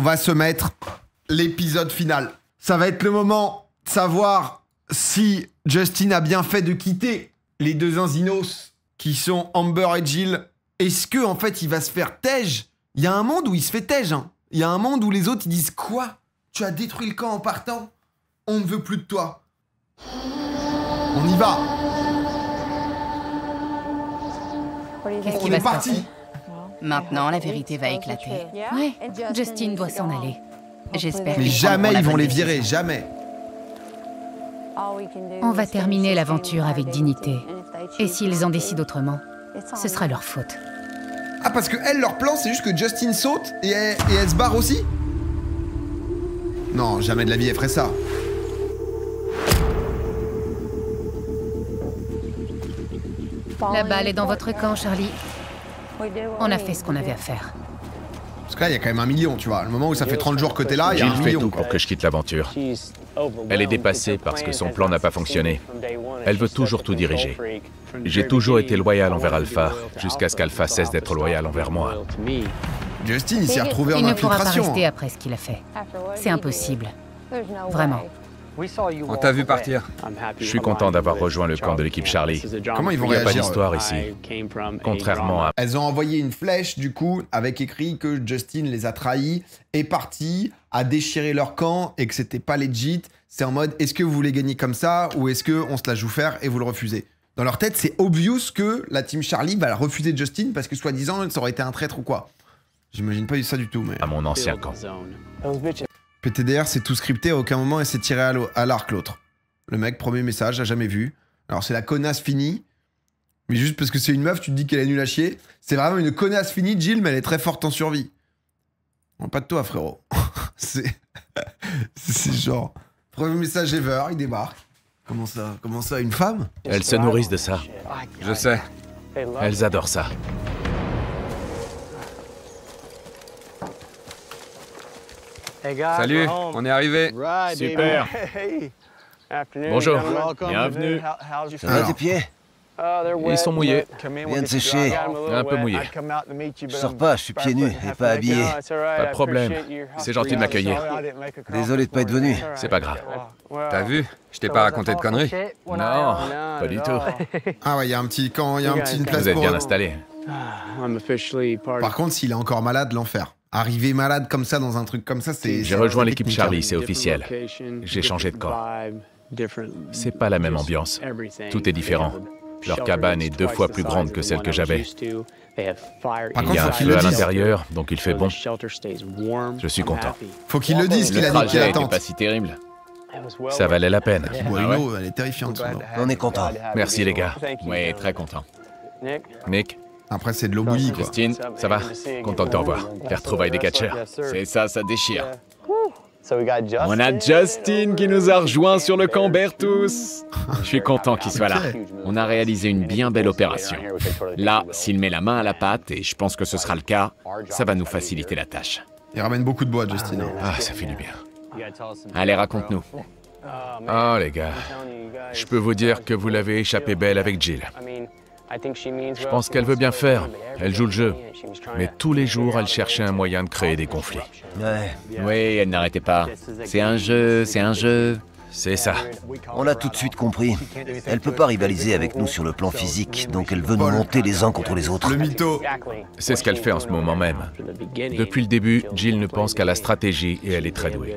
on va se mettre l'épisode final. Ça va être le moment de savoir si Justin a bien fait de quitter les deux Inzinos qui sont Amber et Jill. Est-ce que en fait il va se faire tège? Il y a un monde où il se fait tège. Hein. Il y a un monde où les autres ils disent quoi? Tu as détruit le camp en partant? On ne veut plus de toi. On y va. On est parti. Maintenant, la vérité va éclater. Ouais, Justin doit s'en aller. J'espère Mais qu'ils jamais prendront ils vont la les bonne virer, décision. jamais. On va terminer l'aventure avec dignité. Et s'ils en décident autrement, ce sera leur faute. Ah, parce que elle, leur plan, c'est juste que Justin saute et elle se barre aussi? Non, jamais de la vie, elle ferait ça. La balle est dans votre camp, Charlie. On a fait ce qu'on avait à faire. Parce que là, il y a quand même 1 million, tu vois. Le moment où ça fait 30 jours que t'es là, il y a Jill 1 fait million. tout Quoi. pour que je quitte l'aventure. Elle est dépassée parce que son plan n'a pas fonctionné. Elle veut toujours tout diriger. J'ai toujours été loyal envers Alpha, jusqu'à ce qu'Alpha cesse d'être loyal envers moi. Justin, il s'est retrouvé Il en ne pourra pas infiltration. rester après ce qu'il a fait. C'est impossible. Vraiment. On t'a vu partir. Je suis content d'avoir rejoint le camp de l'équipe Charlie. Comment ils vont Il n'y a pas réagir, d'histoire ici. Contrairement à... Elles ont envoyé une flèche, du coup, avec écrit que Justin les a trahis, est parti, a déchiré leur camp et que c'était pas legit. C'est en mode, est-ce que vous voulez gagner comme ça ou est-ce qu'on se la joue faire et vous le refusez? Dans leur tête, c'est obvious que la team Charlie va refuser Justin parce que soi-disant, ça aurait été un traître ou quoi. J'imagine pas ça du tout, mais... à mon ancien camp. PTDR, c'est tout scripté, à aucun moment elle s'est tirée à l'arc l'autre. Le mec, premier message, a jamais vu. Alors c'est la connasse finie, mais juste parce que c'est une meuf, tu te dis qu'elle est nulle à chier. C'est vraiment une connasse finie, Jill, mais elle est très forte en survie. Bon, pas de toi, frérot. c'est genre... Premier message ever, il débarque. Comment ça, une femme? Elles se nourrissent de ça. Je sais. Elles adorent ça. Salut, on est arrivé. Super. Bonjour, bienvenue. Ça va tes pieds? Ils sont mouillés. Viens de sécher. Un peu mouillés. Je sors pas, je suis pieds nus et pas habillé. Pas de problème. C'est gentil de m'accueillir. Désolé de pas être venu. C'est pas grave. T'as vu? Je t'ai pas raconté de conneries. Non, pas du tout. Ah ouais, il y a un petit camp, il y a une place Vous êtes pour bien eux. installés. Par contre, s'il est encore malade, l'enfer. Arriver malade comme ça dans un truc comme ça, c'est... J'ai rejoint l'équipe Charlie, c'est officiel. J'ai changé de camp. C'est pas la même ambiance. Tout est différent. Leur cabane est 2 fois plus grande que celle que j'avais. Par Il y a un contre, faut qu'il feu le à dise. l'intérieur, donc il fait bon. Je suis content. Faut qu'il le dise qu'il Le a dit qu'il trajet était attend. pas si terrible. Ça valait la peine. Bueno, elle est terrifiante, son nom. On est content. Merci les gars. Oui, très content. Nick, Après, c'est de l'eau bouillie, quoi. Christine, ça va? Content de te revoir. Les retrouvailles des catcheurs. C'est ça, ça déchire. On a Justin qui nous a rejoints sur le camp Bertus. Je suis content qu'il soit là. On a réalisé une bien belle opération. Là, s'il met la main à la pâte, et je pense que ce sera le cas, ça va nous faciliter la tâche. Il ramène beaucoup de bois, Justin. hein. Ah, ça fait du bien. Allez, raconte-nous. Oh, les gars, je peux vous dire que vous l'avez échappé belle avec Jill. Je pense qu'elle veut bien faire. Elle joue le jeu. Mais tous les jours, elle cherchait un moyen de créer des conflits. Ouais, Oui, elle n'arrêtait pas. C'est un jeu, c'est un jeu. C'est ça. on l'a tout de suite compris. Elle peut pas rivaliser avec nous sur le plan physique, donc elle veut nous monter les uns contre les autres. Le mytho. C'est ce qu'elle fait en ce moment même. Depuis le début, Jill ne pense qu'à la stratégie et elle est très douée.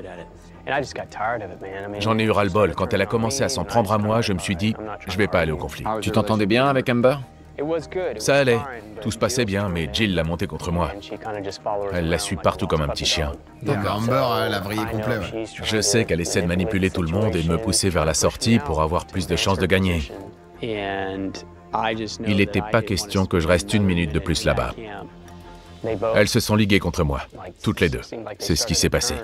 J'en ai eu ras-le-bol. Quand elle a commencé à s'en prendre à moi, je me suis dit, je vais pas aller au conflit. Tu t'entendais bien avec Amber? Ça allait. Tout se passait bien, mais Jill l'a monté contre moi. Elle la suit partout comme un petit chien. Non, mais Amber, elle a vrillé complet, ouais. Je sais qu'elle essaie de manipuler tout le monde et de me pousser vers la sortie pour avoir plus de chances de gagner. Il n'était pas question que je reste 1 minute de plus là-bas. Elles se sont liguées contre moi, toutes les deux. C'est ce qui s'est passé.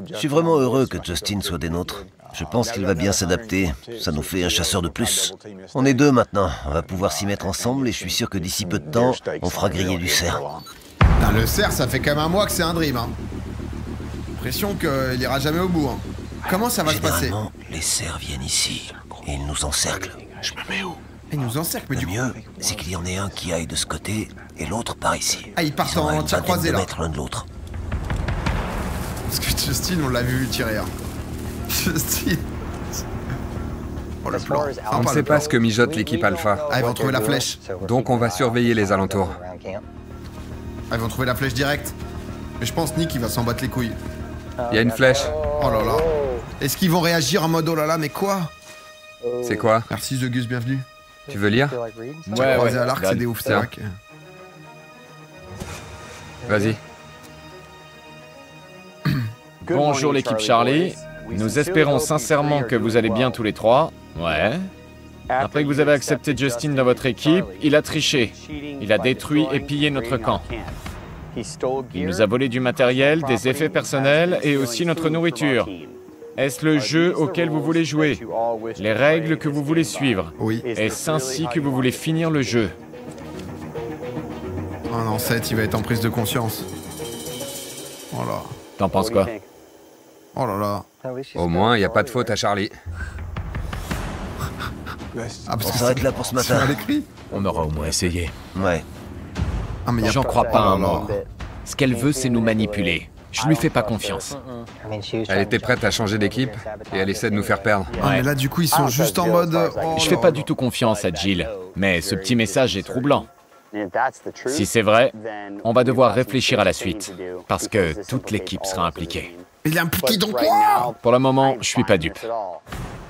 Je suis vraiment heureux que Justin soit des nôtres. Je pense qu'il va bien s'adapter. Ça nous fait un chasseur de plus. On est 2 maintenant. On va pouvoir s'y mettre ensemble et je suis sûr que d'ici peu de temps, on fera griller du cerf. Putain, le cerf, ça fait quand même un mois que c'est un dream. Hein. L'impression qu'il ira jamais au bout. Hein. Comment ça va se passer? Généralement, les cerfs viennent ici et ils nous encerclent. Je me mets où? Il nous encercle, mais Le du coup... mieux, c'est qu'il y en ait un qui aille de ce côté et l'autre par ici. Ah, ils partent Ils ont en à une tir vingtaine croisé, de là. mètres l'un de l'autre. Parce que Justin, on l'a vu tirer. Hein. Justin. Oh, le plan. On ne sait pas ce que mijote l'équipe Alpha. Ah, ils vont trouver la flèche. Donc on va surveiller les alentours. Ah, ils vont trouver la flèche directe. Mais je pense Nick, il va s'en battre les couilles. Il y a une flèche. Oh là là. Est-ce qu'ils vont réagir en mode oh là là, mais quoi? C'est quoi? Merci The Gus, bienvenue. Tu veux lire? Ouais, croisé à l'arc, c'est des ouf, c'est vrai que... Vas-y. Bonjour l'équipe Charlie. Nous espérons sincèrement que vous allez bien tous les trois. Ouais. Après que vous avez accepté Justin dans votre équipe, il a triché. Il a détruit et pillé notre camp. Il nous a volé du matériel, des effets personnels et aussi notre nourriture. Est-ce le jeu auquel vous voulez jouer? Les règles que vous voulez suivre? Oui. Est-ce ainsi que vous voulez finir le jeu? Oh non, 7, il va être en prise de conscience. Oh là. T'en penses quoi? Oh là là. Au moins, il n'y a pas de faute à Charlie. Ah, parce On que s'arrête là pour ce c'est matin. mal écrit. On aura au moins essayé. Ouais. Ah, mais y a J'en crois pas un mot. là. Ce qu'elle veut, c'est nous manipuler. Je lui fais pas confiance. Elle était prête à changer d'équipe et elle essaie de nous faire perdre. Ah, mais là, du coup, ils sont juste en mode... oh Je fais là pas là. du tout confiance à Jill, mais ce petit message est troublant. Si c'est vrai, on va devoir réfléchir à la suite, parce que toute l'équipe sera impliquée. Mais il est impliqué dans quoi? Pour le moment, je suis pas dupe.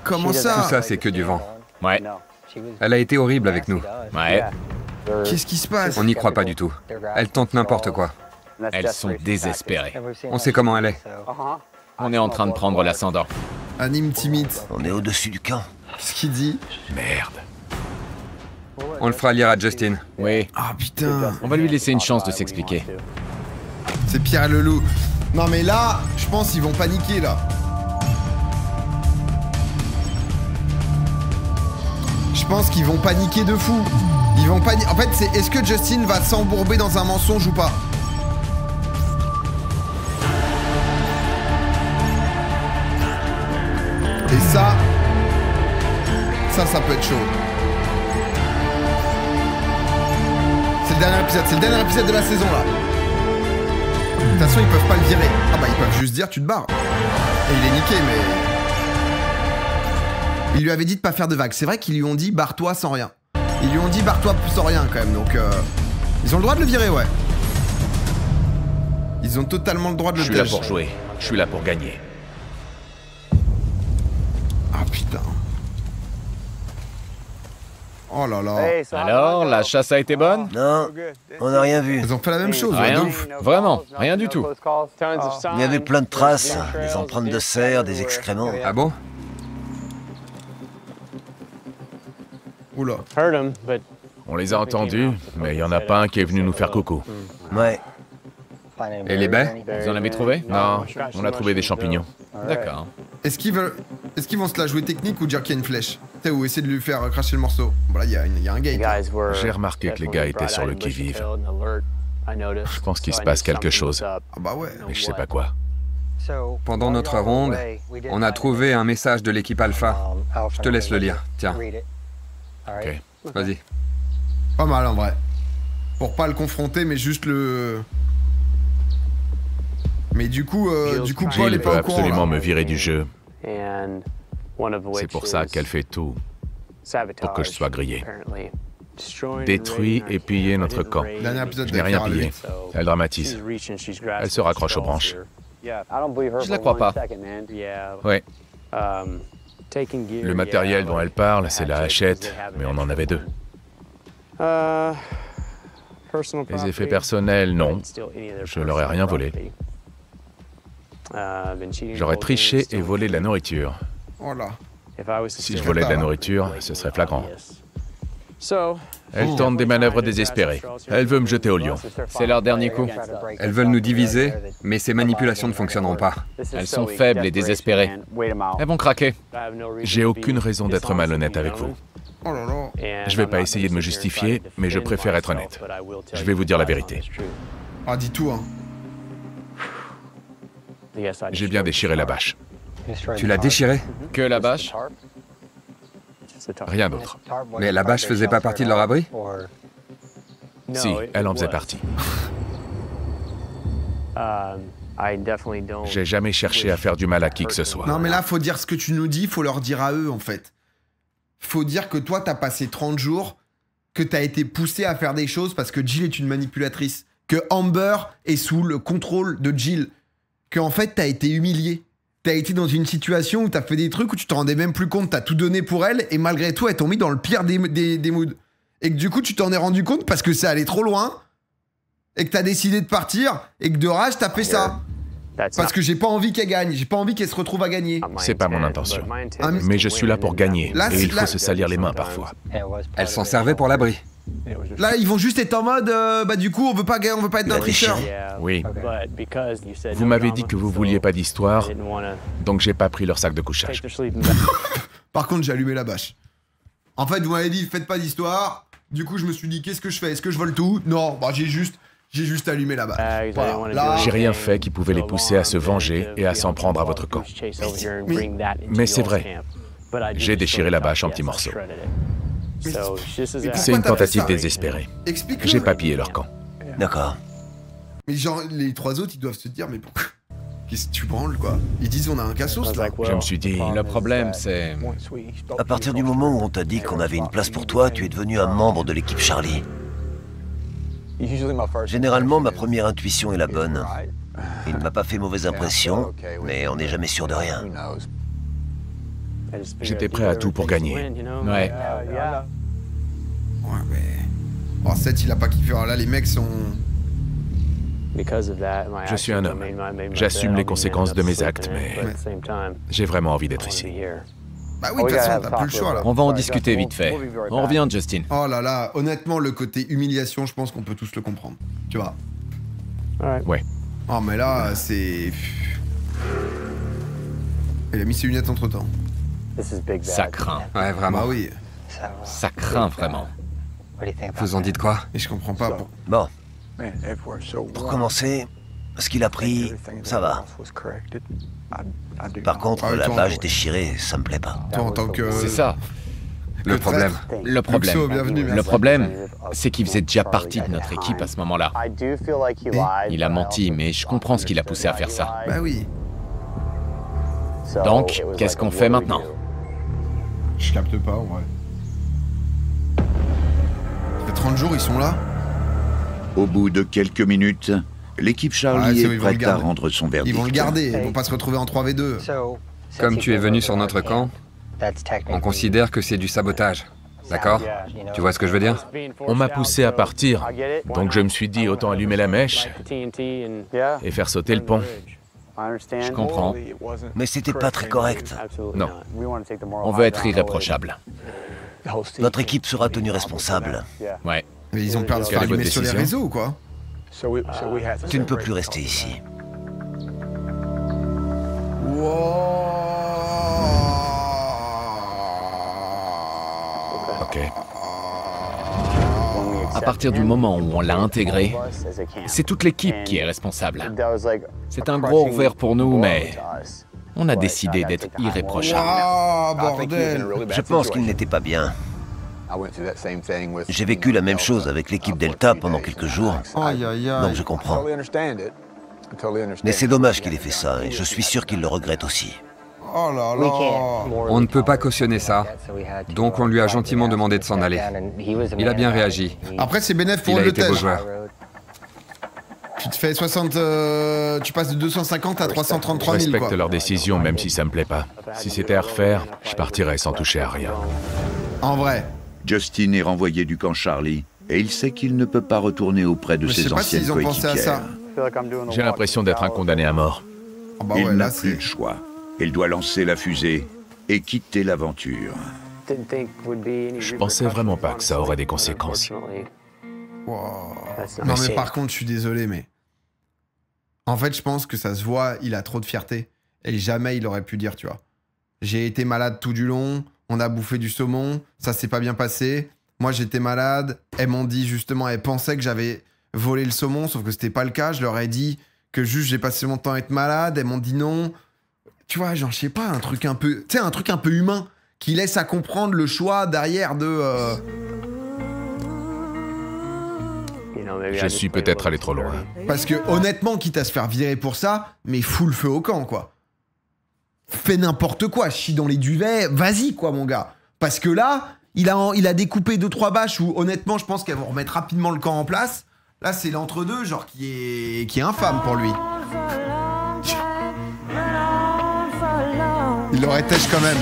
Comment Tout ça? ça, c'est que du vent. Ouais, Elle a été horrible avec nous. ouais, Qu'est-ce qui se passe? On n'y croit pas du tout. Elle tente n'importe quoi. elles sont désespérées. On sait comment elle est. On est en train de prendre l'ascendant. Anime timide. On est au-dessus du camp. Qu'est-ce qu'il dit? Merde. On le fera lire à Justin. Oui, Ah putain. on va lui laisser une chance de s'expliquer. C'est Pierre le loup. Non mais là, je pense qu'ils vont paniquer là. Je pense qu'ils vont paniquer de fou. Ils vont paniquer. En fait, c'est est-ce que Justin va s'embourber dans un mensonge ou pas? Et ça peut être chaud. C'est le dernier épisode de la saison là. De toute façon, ils peuvent pas le virer. Ah bah, ils peuvent juste dire tu te barres. Et il est niqué, mais... Il lui avait dit de pas faire de vagues. C'est vrai qu'ils lui ont dit barre-toi sans rien. Ils lui ont dit barre-toi sans rien quand même, donc... Ils ont le droit de le virer, ouais. Ils ont totalement le droit de Je le suis là tèche. pour jouer, je suis là pour gagner. Ah putain. Oh là là. Alors, la chasse a été bonne? Non, on n'a rien vu. Ils ont fait la même chose, ouais, de Rien? ouf. Vraiment, rien du tout. Il y avait plein de traces, des empreintes de cerf, des excréments. Ah bon? Oula. On les a entendus, mais il y en a pas un qui est venu nous faire coucou. Ouais. Et les baies? Vous en avez trouvé? Non, on a trouvé des champignons. D'accord. Est-ce qu'ils vont se la jouer technique ou dire qu'il y a une flèche? Tu sais, ou essayer de lui faire cracher le morceau? Bon là, il y a un gate. J'ai remarqué que les gars étaient sur le qui-vive. Je pense qu'il se passe quelque chose, Ah bah ouais. mais je sais pas quoi. Pendant notre ronde, on a trouvé un message de l'équipe Alpha. Je te laisse le lire. Tiens, Ok. vas-y. Pas mal en vrai. Pour pas le confronter, mais juste le... Mais du coup Paul Jill est peut pas au courant absolument là. me virer du jeu. C'est pour ça qu'elle fait tout pour que je sois grillé. Détruit et pillé notre camp. Dernier épisode Je n'ai rien pillé. Elle dramatise. Elle se raccroche aux branches. Je la crois pas. Ouais. Le matériel dont elle parle, c'est la hachette, mais on en avait deux. Les effets personnels, non. Je leur ai rien volé. J'aurais triché et volé de la nourriture. Oh là. Si je volais de la nourriture, ce serait flagrant. Elle tente des manœuvres désespérées. Elle veut me jeter au lion. C'est leur dernier coup. Elles veulent nous diviser, mais ces manipulations ne fonctionneront pas. Elles sont faibles et désespérées. Elles vont craquer. J'ai aucune raison d'être malhonnête avec vous. Oh là là. Je vais pas essayer de me justifier, mais je préfère être honnête. Je vais vous dire la vérité. Ah, dis tout, hein. J'ai bien déchiré la bâche. Tu l'as déchirée? Que la bâche? Rien d'autre. Mais la bâche faisait pas partie de leur abri? Si, elle en faisait partie. J'ai jamais cherché à faire du mal à qui que ce soit. Non mais là, faut dire ce que tu nous dis, faut leur dire à eux en fait. Faut dire que toi, t'as passé 30 jours, que t'as été poussé à faire des choses parce que Jill est une manipulatrice, que Amber est sous le contrôle de Jill, que en fait, t'as été humilié. T'as été dans une situation où t'as fait des trucs où tu te rendais même plus compte, t'as tout donné pour elle, et malgré tout, elles t'ont mis dans le pire des moods. Et que du coup, tu t'en es rendu compte parce que ça allait trop loin, et que t'as décidé de partir, et que de rage, t'as fait ça. Parce que j'ai pas envie qu'elle gagne, j'ai pas envie qu'elle se retrouve à gagner. C'est pas mon intention. Mais je suis là pour gagner, et il faut se salir les mains parfois. Elle s'en servait pour l'abri. Là, ils vont juste être en mode, bah du coup, on veut pas être d'un tricheur. Oui. Vous m'avez dit que vous vouliez pas d'histoire, donc j'ai pas pris leur sac de couchage. Par contre, j'ai allumé la bâche. En fait, vous m'avez dit, faites pas d'histoire. Du coup, je me suis dit, qu'est-ce que je fais? Est-ce que je vole tout? Non, bah j'ai juste allumé la bâche. Voilà. Là, J'ai rien fait qui pouvait les pousser à se venger et à s'en prendre à votre camp. Mais c'est vrai. J'ai déchiré la bâche en petits morceaux. C'est une tentative désespérée. explique-le. J'ai pas pillé leur camp. D'accord. Mais genre, les trois autres, ils doivent se dire, mais pourquoi? Qu'est-ce que tu branles, quoi? Ils disent, on a un cassos, là. Je me suis dit, le problème, c'est... À partir du moment où on t'a dit qu'on avait une place pour toi, tu es devenu un membre de l'équipe Charlie. Généralement, ma première intuition est la bonne. Il ne m'a pas fait mauvaise impression, mais on n'est jamais sûr de rien. J'étais prêt à tout pour gagner. Ouais. Ouais, mais... Oh, Seth, il a pas kiffé. Alors là, les mecs sont... Je suis un homme. J'assume les conséquences de mes actes, mais j'ai vraiment envie d'être ici. Bah oui, de toute façon, t'as plus le choix, là. On va en discuter vite fait. On revient, Justin. Oh là là, honnêtement, le côté humiliation, je pense qu'on peut tous le comprendre. Tu vois? Ouais. Oh, mais là, c'est... Il a mis ses lunettes entre-temps. Ça craint. Ouais, vraiment. Bah oui. Ça craint vraiment. Vous en dites quoi? Et je comprends pas. Bon, pour commencer, ce qu'il a pris, ça va. Par contre, la bâche déchirée, ça me plaît pas. Toi, en tant que... C'est ça. Le problème. Le problème. Luxo, bienvenue, merci. Le problème, c'est qu'il faisait déjà partie de notre équipe à ce moment-là. Il a menti, mais je comprends ce qui l'a poussé à faire ça. Bah oui. Donc, qu'est-ce qu'on fait maintenant? Je capte pas, en vrai. Ça fait 30 jours, ils sont là. Au bout de quelques minutes, l'équipe Charlie est prête à rendre son verdict. Ils vont le garder, ils vont pas se retrouver en 3v2. Comme tu es venu sur notre camp, on considère que c'est du sabotage. D'accord? Tu vois ce que je veux dire? On m'a poussé à partir, donc je me suis dit autant allumer la mèche et faire sauter le pont. Je comprends. Mais c'était pas très correct. Non. On veut être irréprochable. Notre équipe sera tenue responsable. Ouais. Mais ils ont peur de se faire Quelle est votre allumer sur les décision? réseaux ou quoi? Tu ne peux plus rester ici. Ok. À partir du moment où on l'a intégré, c'est toute l'équipe qui est responsable. C'est un gros revers pour nous, mais on a décidé d'être irréprochable. Ah, bordel! Je pense qu'il n'était pas bien. J'ai vécu la même chose avec l'équipe Delta pendant quelques jours, Aïe, aïe, aïe. donc je comprends. Mais c'est dommage qu'il ait fait ça, et je suis sûr qu'il le regrette aussi. Oh là là! On ne peut pas cautionner ça, donc on lui a gentiment demandé de s'en aller. Il a bien réagi. Après, c'est bénéf pour Il a le été beau tège. joueur. Tu te fais 60... tu passes de 250 à Je 333 000, respecte quoi. leur décision, même si ça me plaît pas. Si c'était à refaire, je partirais sans toucher à rien. En vrai. Justin est renvoyé du camp Charlie et il sait qu'il ne peut pas retourner auprès de Mais je sais ses pas anciennes s'ils ont pensé à ça. coéquipières. J'ai l'impression d'être un condamné à mort. Ah bah Il ouais, n'a là, plus c'est... le choix. Il doit lancer la fusée et quitter l'aventure. Je pensais vraiment pas que ça aurait des conséquences. Wow. Non mais par contre, je suis désolé, mais... En fait, je pense que ça se voit, il a trop de fierté. Et jamais il aurait pu dire, tu vois. J'ai été malade tout du long, on a bouffé du saumon, ça s'est pas bien passé. Moi, j'étais malade, elles m'ont dit justement, elles pensaient que j'avais volé le saumon, sauf que c'était pas le cas. Je leur ai dit que juste j'ai passé mon temps à être malade, elles m'ont dit non. Tu vois, genre, je sais pas, un truc un peu... Tu sais, un truc un peu humain, qui laisse à comprendre le choix derrière de... Je suis peut-être allé trop loin. Parce que honnêtement, quitte à se faire virer pour ça, mais fous le feu au camp, quoi. Fais n'importe quoi, chie dans les duvets, vas-y, quoi, mon gars. Parce que là, il a découpé 2-3 bâches où, honnêtement, je pense qu'elles vont remettre rapidement le camp en place. Là, c'est l'entre-deux, genre, qui est infâme pour lui. Il l'aurait têche quand même.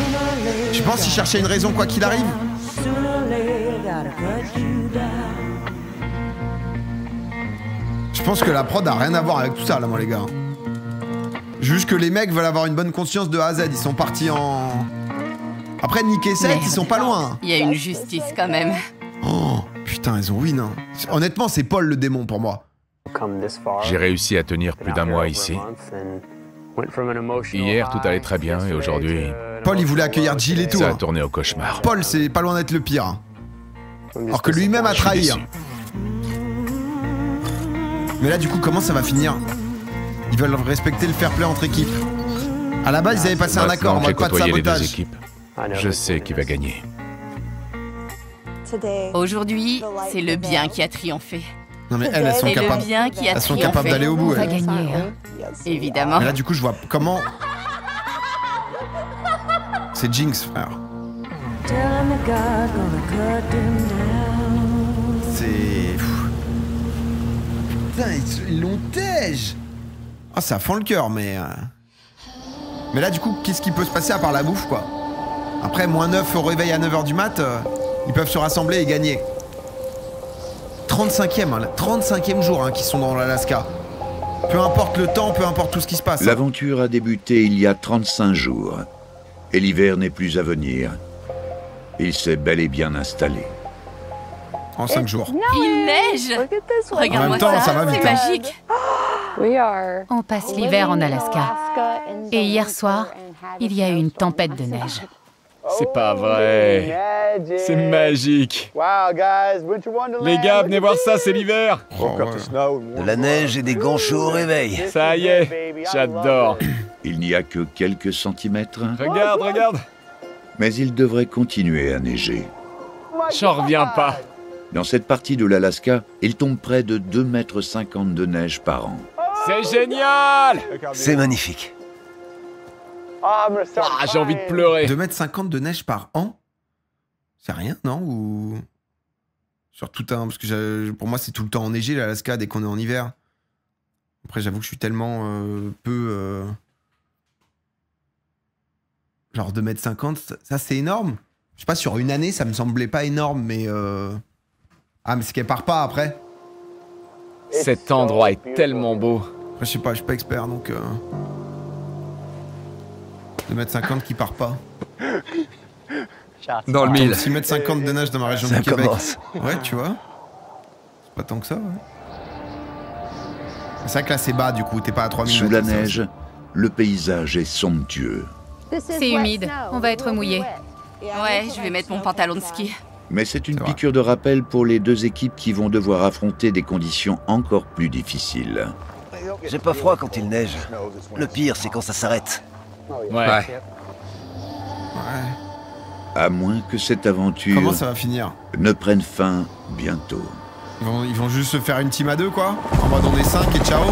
Je pense qu'il cherchait une raison, quoi qu'il arrive. Je pense que la prod a rien à voir avec tout ça, là, moi, les gars. Juste que les mecs veulent avoir une bonne conscience de A à Z. Ils sont partis en... Après, Nick et Seth, ils sont pas loin. Il y a une justice, quand même. Oh, putain, ils ont win, hein. Honnêtement, c'est Paul le démon, pour moi. J'ai réussi à tenir plus d'1 mois ici. Hier, tout allait très bien, et aujourd'hui... Paul, il voulait accueillir Jill et tout. Ça hein. a tourné au cauchemar. Paul, c'est pas loin d'être le pire. Hein. Alors que lui-même a trahi. Hein. Mais là, du coup, comment ça va finir? Ils veulent respecter le fair play entre équipes. À la base, ils avaient passé un accord en mode pas de sabotage. Je sais qui va gagner. Aujourd'hui, c'est le bien qui a triomphé. Non mais elles sont capables. Elles sont capables d'aller au bout. On va gagner, hein. Évidemment. Mais là, du coup, je vois comment. C'est Jinx, frère. C'est. Putain, ils l'ont tège. Ah, ça fend le cœur, mais. Mais là, du coup, qu'est-ce qui peut se passer à part la bouffe, quoi? Après, -9 au réveil à 9h du mat, ils peuvent se rassembler et gagner. 35e, hein, 35e jour hein, qu'ils sont dans l'Alaska. Peu importe le temps, peu importe tout ce qui se passe. L'aventure a débuté il y a 35 jours. Et l'hiver n'est plus à venir. Il s'est bel et bien installé. En 5 jours. Il neige. Regarde-moi ça va vite, c'est hein. magique. On passe l'hiver en Alaska. Et hier soir, il y a eu une tempête de neige. C'est pas vrai. C'est magique. Les gars, venez voir ça, c'est l'hiver. Oh, ouais. De la neige et des gants chauds au réveil. Ça y est, j'adore. Il n'y a que quelques centimètres. Regarde, regarde. Mais il devrait continuer à neiger. J'en reviens pas. Dans cette partie de l'Alaska, il tombe près de 2,50 m de neige par an. C'est génial. C'est magnifique. Ah, j'ai envie de pleurer. 2,50 m de neige par an? C'est rien, non? Ou... Sur tout un... Parce que pour moi, c'est tout le temps enneigé, l'Alaska, dès qu'on est en hiver. Après, j'avoue que je suis tellement peu... Genre 2,50 m, ça c'est énorme. Je sais pas, sur une année, ça me semblait pas énorme, mais... Ah, mais c'est qu'elle part pas, après. Cet endroit est tellement beau. Après, je sais pas, je suis pas expert, donc... 2,50 m qui part pas. Dans le mille. 6,50 m de neige dans ma région du Québec. Commence. Ouais, tu vois. C'est pas tant que ça, ouais. C'est vrai que là, c'est bas, du coup. T'es pas à 3000 Sous mètres. la neige, le paysage est somptueux. C'est humide, on va être mouillé. Ouais, je vais mettre mon pantalon de ski. Mais c'est une C'est vrai. piqûre de rappel pour les deux équipes qui vont devoir affronter des conditions encore plus difficiles. J'ai pas froid quand il neige. Le pire, c'est quand ça s'arrête. Ouais. Ouais. À moins que cette aventure Comment ça va finir? ne prenne fin bientôt. Ils vont juste se faire une team à deux, quoi? En mode on est 5 et ciao?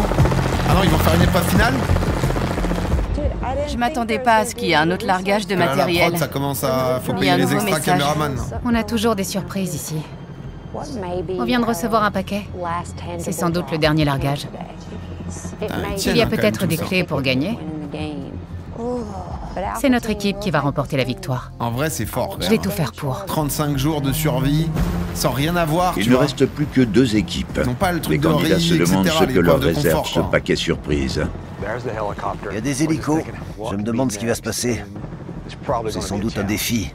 Ah non, ils vont faire une épreuve finale? Je m'attendais pas à ce qu'il y ait un autre largage de Là, matériel. la prod, ça commence à... Faut Il y a payer un les nouveau extras message. caméramans. On a toujours des surprises ici. On vient de recevoir un paquet. C'est sans doute le dernier largage. Il y a peut-être des clés pour gagner. C'est notre équipe qui va remporter la victoire. En vrai, c'est fort. Je vais tout faire pour. 35 jours de survie, sans rien avoir, Il tu ne vois. reste plus que deux équipes. Ils n'ont pas le Les truc de candidats riz, se demandent etc. ce les que leur épreuves de réserve confort, ce quoi. paquet surprise. Il y a des hélicos. Je me demande ce qui va se passer. C'est sans doute un défi.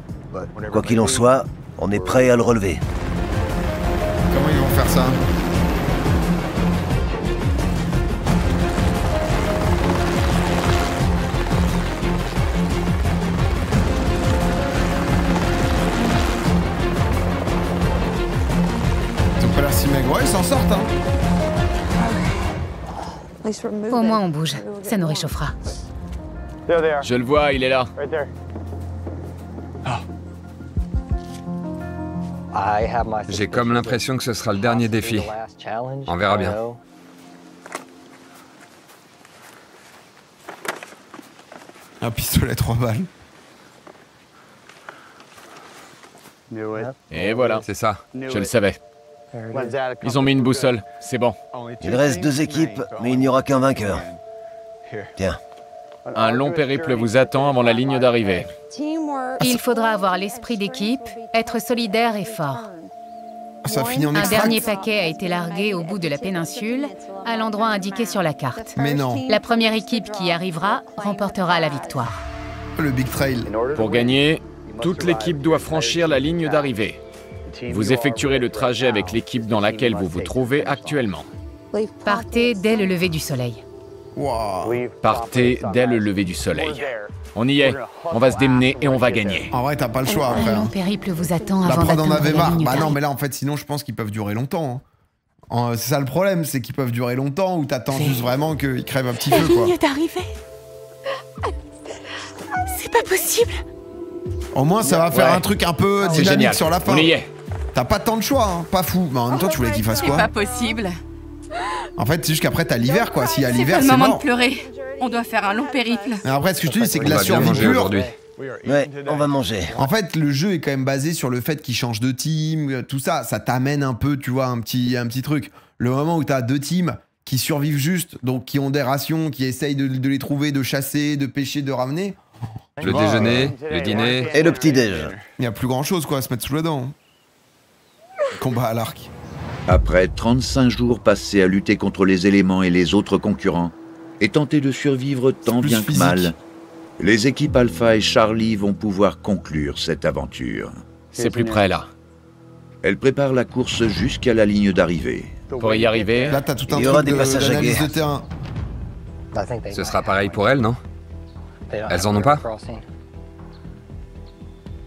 Quoi qu'il en soit, on est prêt à le relever. Comment ils vont faire ça? Ils ont pas l'air si maigres. Ouais, ils s'en sortent, hein. Au moins on bouge, ça nous réchauffera. Je le vois, il est là. J'ai comme l'impression que ce sera le dernier défi. On verra bien. Un pistolet 3 balles. Et voilà. C'est ça. Je le savais. Ils ont mis une boussole, c'est bon. Il reste 2 équipes, mais il n'y aura qu'un vainqueur. Tiens. Un long périple vous attend avant la ligne d'arrivée. Il faudra avoir l'esprit d'équipe, être solidaire et fort. Ça finit en Un extract. dernier paquet a été largué au bout de la péninsule, à l'endroit indiqué sur la carte. Mais non, La première équipe qui y arrivera remportera la victoire. le Big Trail. Pour gagner, toute l'équipe doit franchir la ligne d'arrivée. Vous effectuerez le trajet avec l'équipe dans laquelle vous vous trouvez actuellement. Partez dès le lever du soleil. Waouh. Partez dès le lever du soleil. On y est, on va se démener et on va gagner. En vrai, t'as pas le choix après. Un long Hein. périple vous attend La avant prod en d'atteindre avait la marre. ligne Bah non, d'arrivée. mais là, en fait, sinon, je pense qu'ils peuvent durer longtemps. Hein. C'est ça le problème, c'est qu'ils peuvent durer longtemps ou t'attends juste vraiment qu'ils crèvent un petit La feu, quoi. ligne d'arrivée. C'est pas possible. Au moins, ça va faire Ouais. un truc un peu C'est dynamique génial, sur la fin. on y est. T'as pas tant de choix, hein. Pas fou. Mais en même temps, tu voulais qu'ils fassent quoi? possible. En fait, c'est juste qu'après, t'as l'hiver, quoi. S'il y a l'hiver, c'est de mort. pleurer. On doit faire un long périple. Mais après, ce que je te dis, c'est que On la va bien survie manger pure. aujourd'hui. Ouais, on va manger. En fait, le jeu est quand même basé sur le fait qu'ils changent de team, tout ça. Ça t'amène un peu, tu vois, un petit truc. Le moment où t'as 2 teams qui survivent juste, donc qui ont des rations, qui essayent de les trouver, de chasser, de pêcher, de ramener. Le déjeuner, le dîner. Et le petit-déj. Il y a plus grand chose, quoi, à se mettre sous la dent. Combat à l'arc. Après 35 jours passés à lutter contre les éléments et les autres concurrents, et tenter de survivre tant plus bien que physique. mal, les équipes Alpha et Charlie vont pouvoir conclure cette aventure. C'est plus près là. Elles préparent la course jusqu'à la ligne d'arrivée. Pour y arriver, Là, t'as tout un Il y aura truc des passages à d'analyse de guerre. terrain. Ce sera pareil pour elles, non? Elles en ont pas?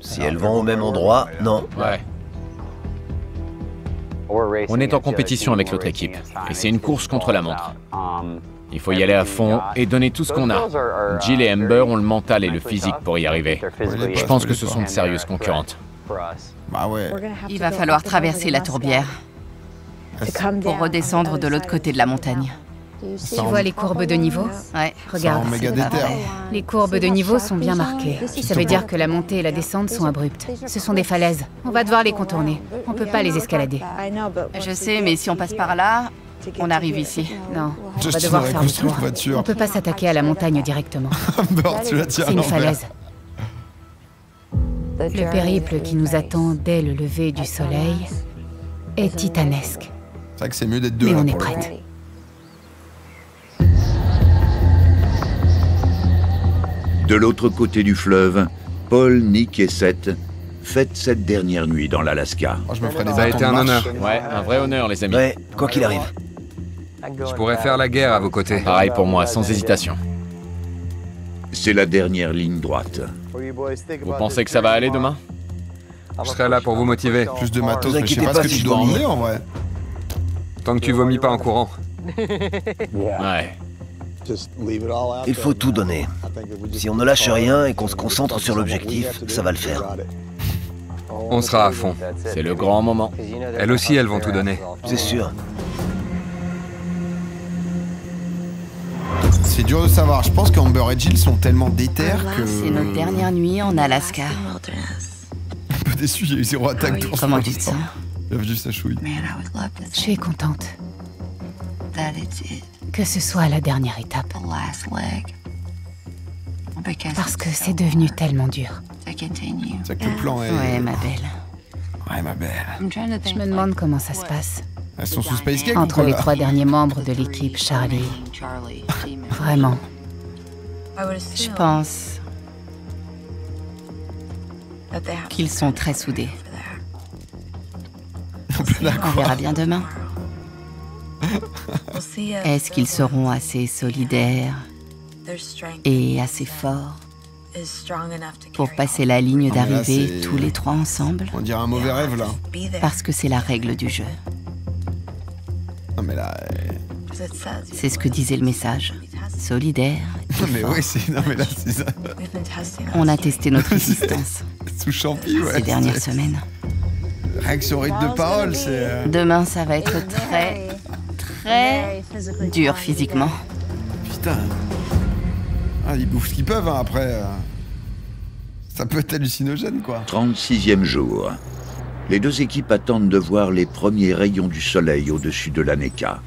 Si elles vont au même endroit, non. ouais. On est en compétition avec l'autre équipe, et c'est une course contre la montre. Il faut y aller à fond et donner tout ce qu'on a. Jill et Amber ont le mental et le physique pour y arriver. Je pense que ce sont de sérieuses concurrentes. Bah ouais. Il va falloir traverser la tourbière pour redescendre de l'autre côté de la montagne. Tu vois les courbes de niveau? Ouais. Regarde, en méga c'est pas déter. vrai. les courbes de niveau sont bien marquées. Ça veut dire que la montée et la descente sont abruptes. Ce sont des falaises. On va devoir les contourner. On peut pas les escalader. Je sais, mais si on passe par là, on arrive ici. Non, on va Justin devoir aurait faire le construit tour. une voiture. On peut pas s'attaquer à la montagne directement. Amber, tu la tiens à C'est une l'envers. falaise. Le périple qui nous attend dès le lever du soleil est titanesque. C'est vrai que c'est mieux d'être deux Mais là on est pour le coup. prête. De l'autre côté du fleuve, Paul, Nick et Seth fêtent cette dernière nuit dans l'Alaska. Oh, je me ferais des Ça a bâtons été de un marche. honneur. Ouais, un vrai honneur, les amis. Ouais, quoi qu'il arrive. Je pourrais faire la guerre à vos côtés. Pareil pour moi, sans hésitation. C'est la dernière ligne droite. Vous pensez que ça va aller demain? Je serai là pour vous motiver. Plus de matos, Vous mais je sais inquiétez pas pas ce que si tu je dois vomis. emmener en vrai. Tant que tu vomis pas en courant. Ouais. Il faut tout donner. Si on ne lâche rien et qu'on se concentre sur l'objectif, ça va le faire. On sera à fond. C'est le grand moment. Elles aussi, elles vont tout donner. C'est sûr. C'est dur de savoir. Je pense qu'Amber et Jill sont tellement déter que. C'est notre dernière nuit en Alaska. Un peu déçu, il y a eu 0 attaque. pour Comment l'instant. tu te sens? Il a vu sa chouille. Je suis contente que ce soit la dernière étape. Parce que c'est devenu tellement dur. C'est que le plan est. Ouais, ma belle. Ouais, ma belle. Je me demande comment ça se passe Elles sont sous Space Cake ou entre quoi les là 3 derniers membres de l'équipe Charlie. Vraiment. Je pense qu'ils sont très soudés. On verra bien demain. Est-ce qu'ils seront assez solidaires et assez forts pour passer la ligne Ah, mais là, d'arrivée c'est- tous les 3 ensemble? On dirait un mauvais rêve là. Parce que c'est la règle du jeu. Non mais là. C'est ce que disait le message. Solidaire. Non mais oui, c'est. Non mais là, c'est ça. On a testé notre résistance Sous champi, ouais. ces dernières semaines. Réaction rythme de parole, c'est... Demain, ça va être très dur physiquement. Putain. Ah, ils bouffent ce qu'ils peuvent, hein, après. Ça peut être hallucinogène, quoi. 36e jour. Les deux équipes attendent de voir les premiers rayons du soleil au-dessus de l'Aneka.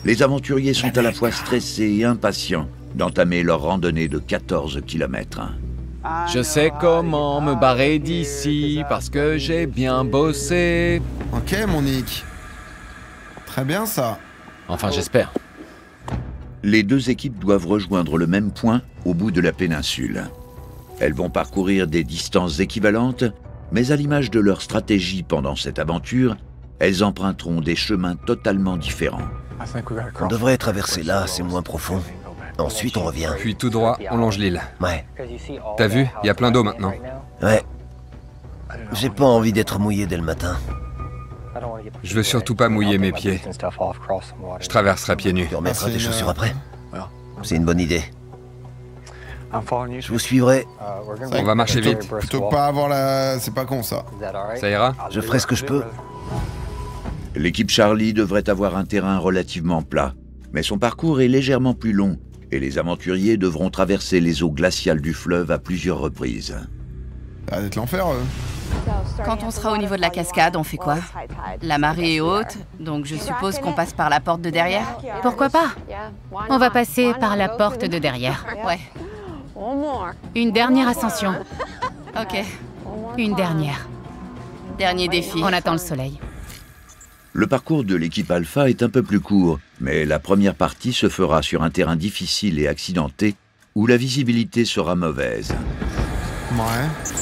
Les aventuriers sont à la fois stressés et impatients d'entamer leur randonnée de 14 km. Je sais comment me barrer d'ici parce que j'ai bien bossé. Ok, mon Nick. Très bien, ça. Enfin, j'espère. Les deux équipes doivent rejoindre le même point au bout de la péninsule. Elles vont parcourir des distances équivalentes, mais à l'image de leur stratégie pendant cette aventure, elles emprunteront des chemins totalement différents. On devrait traverser là, c'est moins profond. Ensuite, on revient. Puis tout droit, on longe l'île. Ouais. T'as vu, il y a plein d'eau maintenant. Ouais. J'ai pas envie d'être mouillé dès le matin. Je veux surtout pas mouiller mes pieds. Je traverserai pieds nus. Tu remettras tes chaussures après. C'est une bonne idée. Je vous suivrai. On va marcher vite. Plutôt que pas avoir la... C'est pas con, ça. Ça ira? Je ferai ce que je peux. L'équipe Charlie devrait avoir un terrain relativement plat, mais son parcours est légèrement plus long et les aventuriers devront traverser les eaux glaciales du fleuve à plusieurs reprises. Ça va être l'enfer, Quand on sera au niveau de la cascade, on fait quoi? La marée est haute, donc je suppose qu'on passe par la porte de derrière? Pourquoi pas? On va passer par la porte de derrière. Ouais. Une dernière ascension. Ok. Une dernière. Dernier défi. On attend le soleil. Le parcours de l'équipe Alpha est un peu plus court, mais la première partie se fera sur un terrain difficile et accidenté où la visibilité sera mauvaise. Ouais.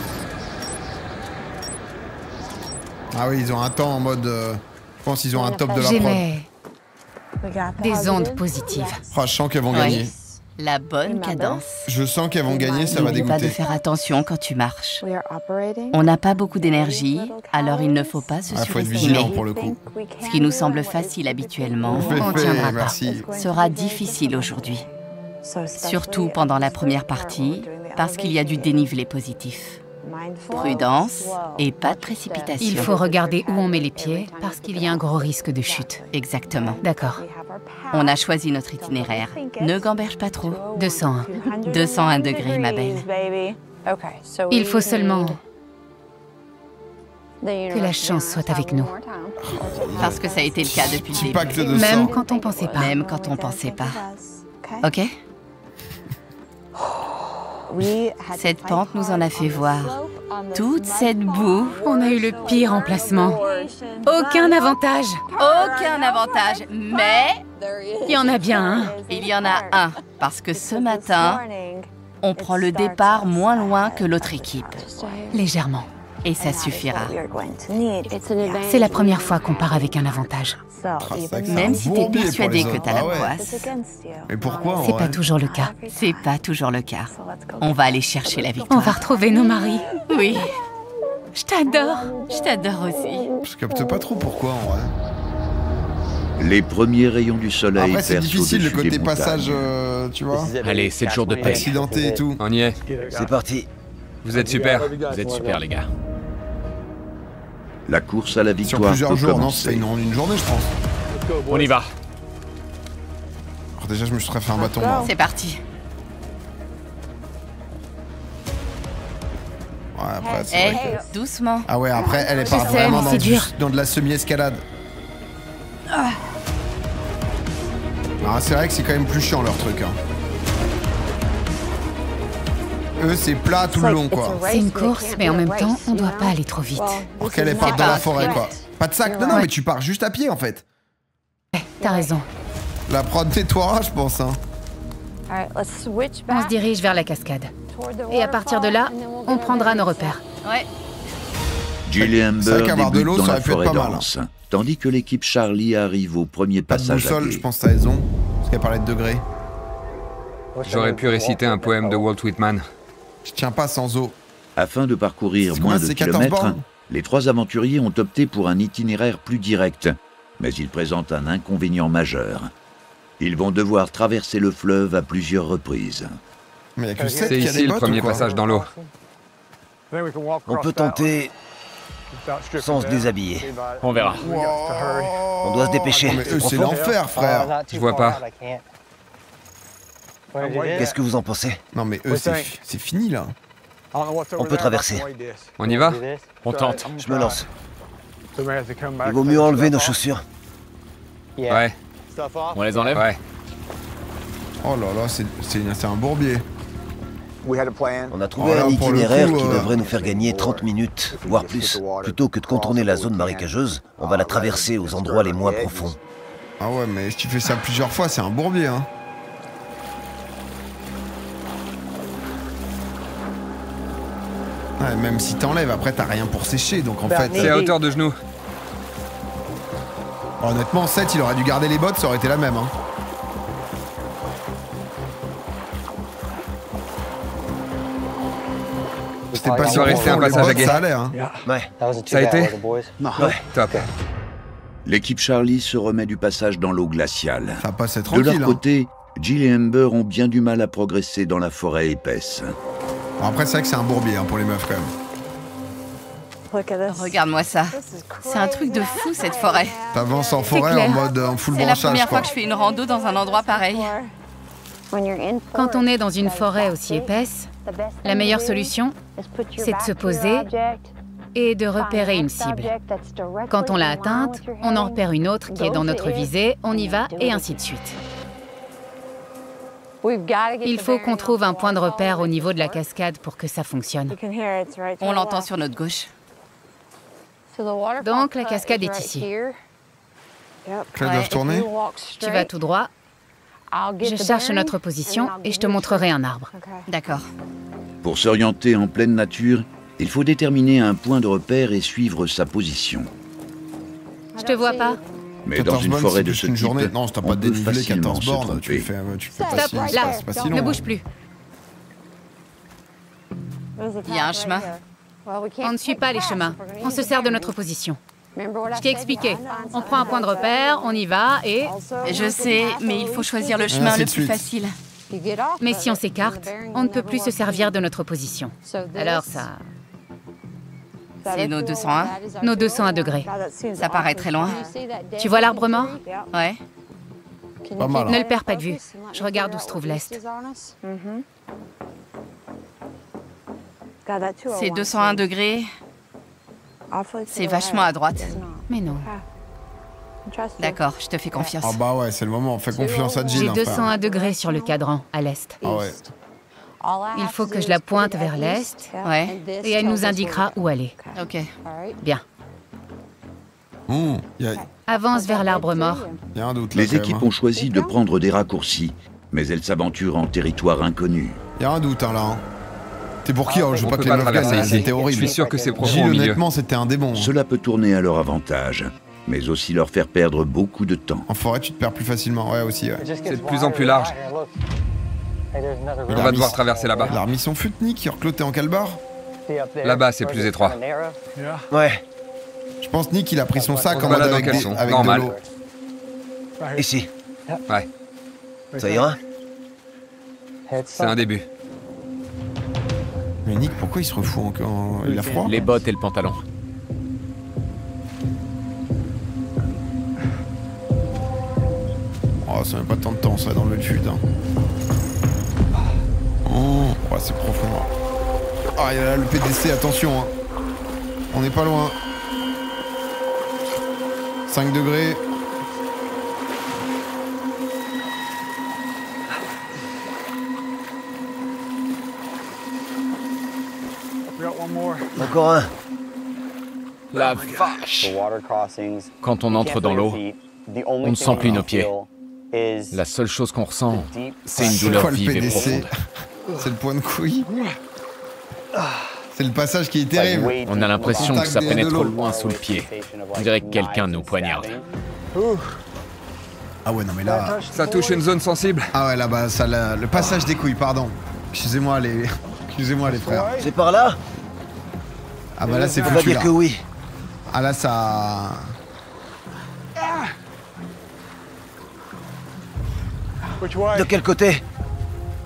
Ah oui, ils ont un temps en mode... je pense qu'ils ont un top de la prod. J'émets des ondes positives. Oh, je sens qu'elles vont gagner. La bonne cadence. Je sens qu'elles vont gagner, ça va N'oublie pas de dégoûter. faire attention quand tu marches. On n'a pas beaucoup d'énergie, alors il ne faut pas se faut être surestimer. vigilant pour le coup. Ce qui nous semble facile habituellement, On tiendra pas. Merci. sera difficile aujourd'hui. Surtout pendant la première partie, parce qu'il y a du dénivelé positif. Prudence et pas de précipitation. Il faut regarder où on met les pieds, parce qu'il y a un gros risque de chute. Exactement. D'accord. On a choisi notre itinéraire. Ne gamberge pas trop. 201. 201 degrés, ma belle. Il faut seulement que la chance soit avec nous. Parce que ça a été le cas depuis le Petit début. pacte de Même sang. quand on pensait pas. Même quand on pensait pas. Ok? Cette pente nous en a fait voir. Toute cette boue. On a eu le pire emplacement. Aucun avantage. Aucun avantage. Mais Il y en a bien un. il y en a un. Parce que ce matin, on prend le départ moins loin que l'autre équipe. Légèrement. Et ça suffira. C'est la première fois qu'on part avec un avantage. Même si t'es bourbier pour persuadé les que autres. t'as la Ah ouais. poisse, Mais pourquoi en C'est vrai pas toujours le cas. c'est pas toujours le cas. On va aller chercher la On victoire. va retrouver nos maris. Oui, Je t'adore. je t'adore aussi. Je capte pas trop pourquoi en vrai. Les premiers rayons du soleil Après, c'est percent difficile le au-dessus côté des montagnes. passage, tu vois. Allez, c'est le jour de paix. Accidenté et tout. On y est. C'est parti. Vous êtes super. Vous êtes super, les gars. La course à la Sur victoire plusieurs peut jours, non, commencer. c'est une journée, je pense. On y va. Alors déjà, je me serais fait un bâton. Moi. C'est parti. Ouais, après, c'est Eh, vrai que... doucement. Ah ouais, après, elle est pas sais, vraiment mais c'est dur. dans de la semi-escalade. Ah, c'est vrai que c'est quand même plus chiant leur truc. Hein. Eux, c'est plat tout le long, quoi. C'est une course, mais en même temps, on doit pas aller trop vite. Pour qu'elle parte dans pas la un forêt, sprint. quoi. Pas de sac, non, non, Ouais. mais tu pars juste à pied, en fait. T'as raison. La prod nettoiera, je pense. Hein. On se dirige vers la cascade. Et à partir de là, on prendra nos repères. Ouais. Jill et C'est vrai Amber qu'avoir de débutent l'eau, dans ça la aurait pu être forêt pas mal, dense, tandis que l'équipe Charlie arrive au premier Pas de passage à boussole, pied. je pense que t'as raison. Parce qu'elle parlait de degrés. J'aurais pu réciter un poème de Walt Whitman. Je tiens pas sans eau. Afin de parcourir C'est moins combien, de c'est 14 kilomètres, bornes les trois aventuriers ont opté pour un itinéraire plus direct, mais il présente un inconvénient majeur. Ils vont devoir traverser le fleuve à plusieurs reprises. Mais y a que 7 C'est qui a ici des le bottes, premier ou quoi passage dans l'eau. On peut tenter sans se déshabiller. On verra. On doit se dépêcher. Non, mais eux, c'est l'enfer, frère. Je vois pas. Qu'est-ce que vous en pensez? Non, mais eux, c'est fini, là. On peut traverser. On y va? On tente. Je me lance. Il vaut mieux enlever nos chaussures. Ouais. On les enlève? Ouais. Oh là là, c'est un bourbier. On a trouvé Oh là, un pour le itinéraire coup, qui devrait nous faire gagner 30 minutes, voire plus. Plutôt que de contourner la zone marécageuse, on va la traverser aux endroits les moins profonds. Ah ouais, mais si tu fais ça plusieurs fois, c'est un bourbier, hein. Ouais, même si t'enlèves, après t'as rien pour sécher, donc en fait... C'est à hauteur de genoux. Honnêtement, 7, il aurait dû garder les bottes, ça aurait été la même, hein. C'était pas Il si doit rester un profond, les passage à bottes, guet. ça allait, hein. Ouais. Ça a été? Ouais. Top. L'équipe Charlie se remet du passage dans l'eau glaciale. Ça passait De tranquille, leur hein. côté, Jill et Amber ont bien du mal à progresser dans la forêt épaisse. Bon, après, c'est vrai que c'est un bourbier, hein, pour les meufs, quand même. Regarde-moi ça. C'est un truc de fou, cette forêt. T'avances en forêt clair. en mode en full C'est la branchage, première quoi. fois que je fais une rando dans un endroit pareil. Quand on est dans une forêt aussi épaisse, la meilleure solution, c'est de se poser et de repérer une cible. Quand on l'a atteinte, on en repère une autre qui est dans notre visée, on y va et ainsi de suite. Il faut qu'on trouve un point de repère au niveau de la cascade pour que ça fonctionne. On l'entend sur notre gauche. Donc la cascade est ici. Là, ils doivent tourner. Tu vas tout droit, je cherche notre position et je te montrerai un arbre. D'accord. Pour s'orienter en pleine nature, il faut déterminer un point de repère et suivre sa position. Je te vois pas. Mais dans 14 une bornes, forêt c'est de plus ce une type, journée. Non, si t'as on pas peut dénivelé facilement 14 se bornes, tu tromper. fais pas Stop, si... là, c'est pas si long, ne hein. bouge plus. Il y a un chemin. On ne suit pas les chemins, on se sert de notre position. Je t'ai expliqué, on prend un point de repère, on y va et... Je sais, mais il faut choisir le chemin ainsi le de plus suite. facile. Mais si on s'écarte, on ne peut plus se servir de notre position. Alors ça... C'est nos 201. Nos 201 degrés. Ça paraît très loin. Tu vois l'arbre mort? Ouais. Pas mal, hein. Ne le perds pas de vue. Je regarde où se trouve l'Est. C'est 201 degrés. C'est vachement à droite. Mais non. D'accord, je te fais confiance. Ah bah ouais, c'est le moment, fais confiance à Jill, J'ai hein, frère. 201 degrés sur le cadran, à l'Est. Ah ouais. Il faut que je la pointe vers l'Est Ouais, et elle nous indiquera où aller. ok. Bien. Y Avance vers l'arbre mort. a un doute là. Les quand même, équipes hein. ont choisi de prendre des raccourcis, mais elles s'aventurent en territoire inconnu. Y a un doute hein, là. Hein. T'es pour qui? Je veux On pas peut que pas les meufs traverser gagnent, ici. c'était Je horrible. suis sûr que c'est profond Jill, au milieu. honnêtement, c'était un démon. Hein. Cela peut tourner à leur avantage, mais aussi leur faire perdre beaucoup de temps. En forêt, tu te perds plus facilement, ouais aussi. Ouais. C'est de plus en plus large. On va devoir traverser là-bas. Il a remis son fut, Nick. Claude, t'es en quel bar? Là-bas, c'est plus étroit. Ouais, Je pense Nick, il a pris son sac On se en mode balade en avec, caleçon. avec de Normal. l'eau. ici. Ouais, Ça ira? c'est un début. Mais Nick, pourquoi il se refout encore? Il a froid? Les bottes et le pantalon. Oh, ça met pas tant de temps, ça, d'enlever le fut. Hein. Oh, ouais, c'est profond. Là. Ah, il y a là le PDC, attention. Hein. On n'est pas loin. 5 degrés. Encore un. La vache! Quand on entre dans l'eau, on ne sent plus nos pieds. La seule chose qu'on ressent, c'est une C'est douleur quoi le vive et PDC? profonde. C'est le point de couille. C'est le passage qui est terrible. On a l'impression que ça Contact de pénètre l'eau. loin sous le pied. On dirait que quelqu'un nous poignarde. Ah ouais, non mais là... Ça touche une zone sensible. Ah ouais, là-bas, ça, le passage des couilles, pardon. Excusez-moi les... Excusez-moi les frères. C'est par là? Ah bah là, c'est On va foutu, dire là. que oui. Ah là, ça... De quel côté?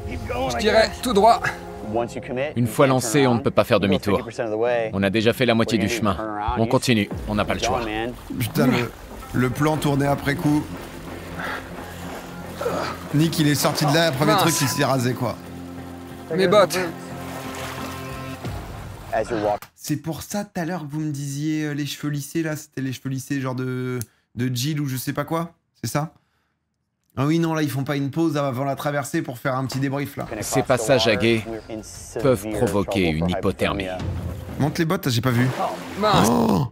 Je dirais tout droit. Une fois lancé, on ne peut pas faire demi-tour. On a déjà fait la moitié du chemin. On continue, on n'a pas le choix. Putain, le plan tourné après coup. Nick, il est sorti de là, le premier truc, il s'est rasé, quoi. Mes bottes. C'est pour ça, tout à l'heure, que vous me disiez les cheveux lissés, là, c'était les cheveux lissés genre de Jill ou je sais pas quoi, c'est ça? Ah oui, non, là, ils font pas une pause avant la traversée pour faire un petit débrief, là. Ces passages à guet peuvent provoquer une hypothermie. Monte les bottes, j'ai pas vu. Oh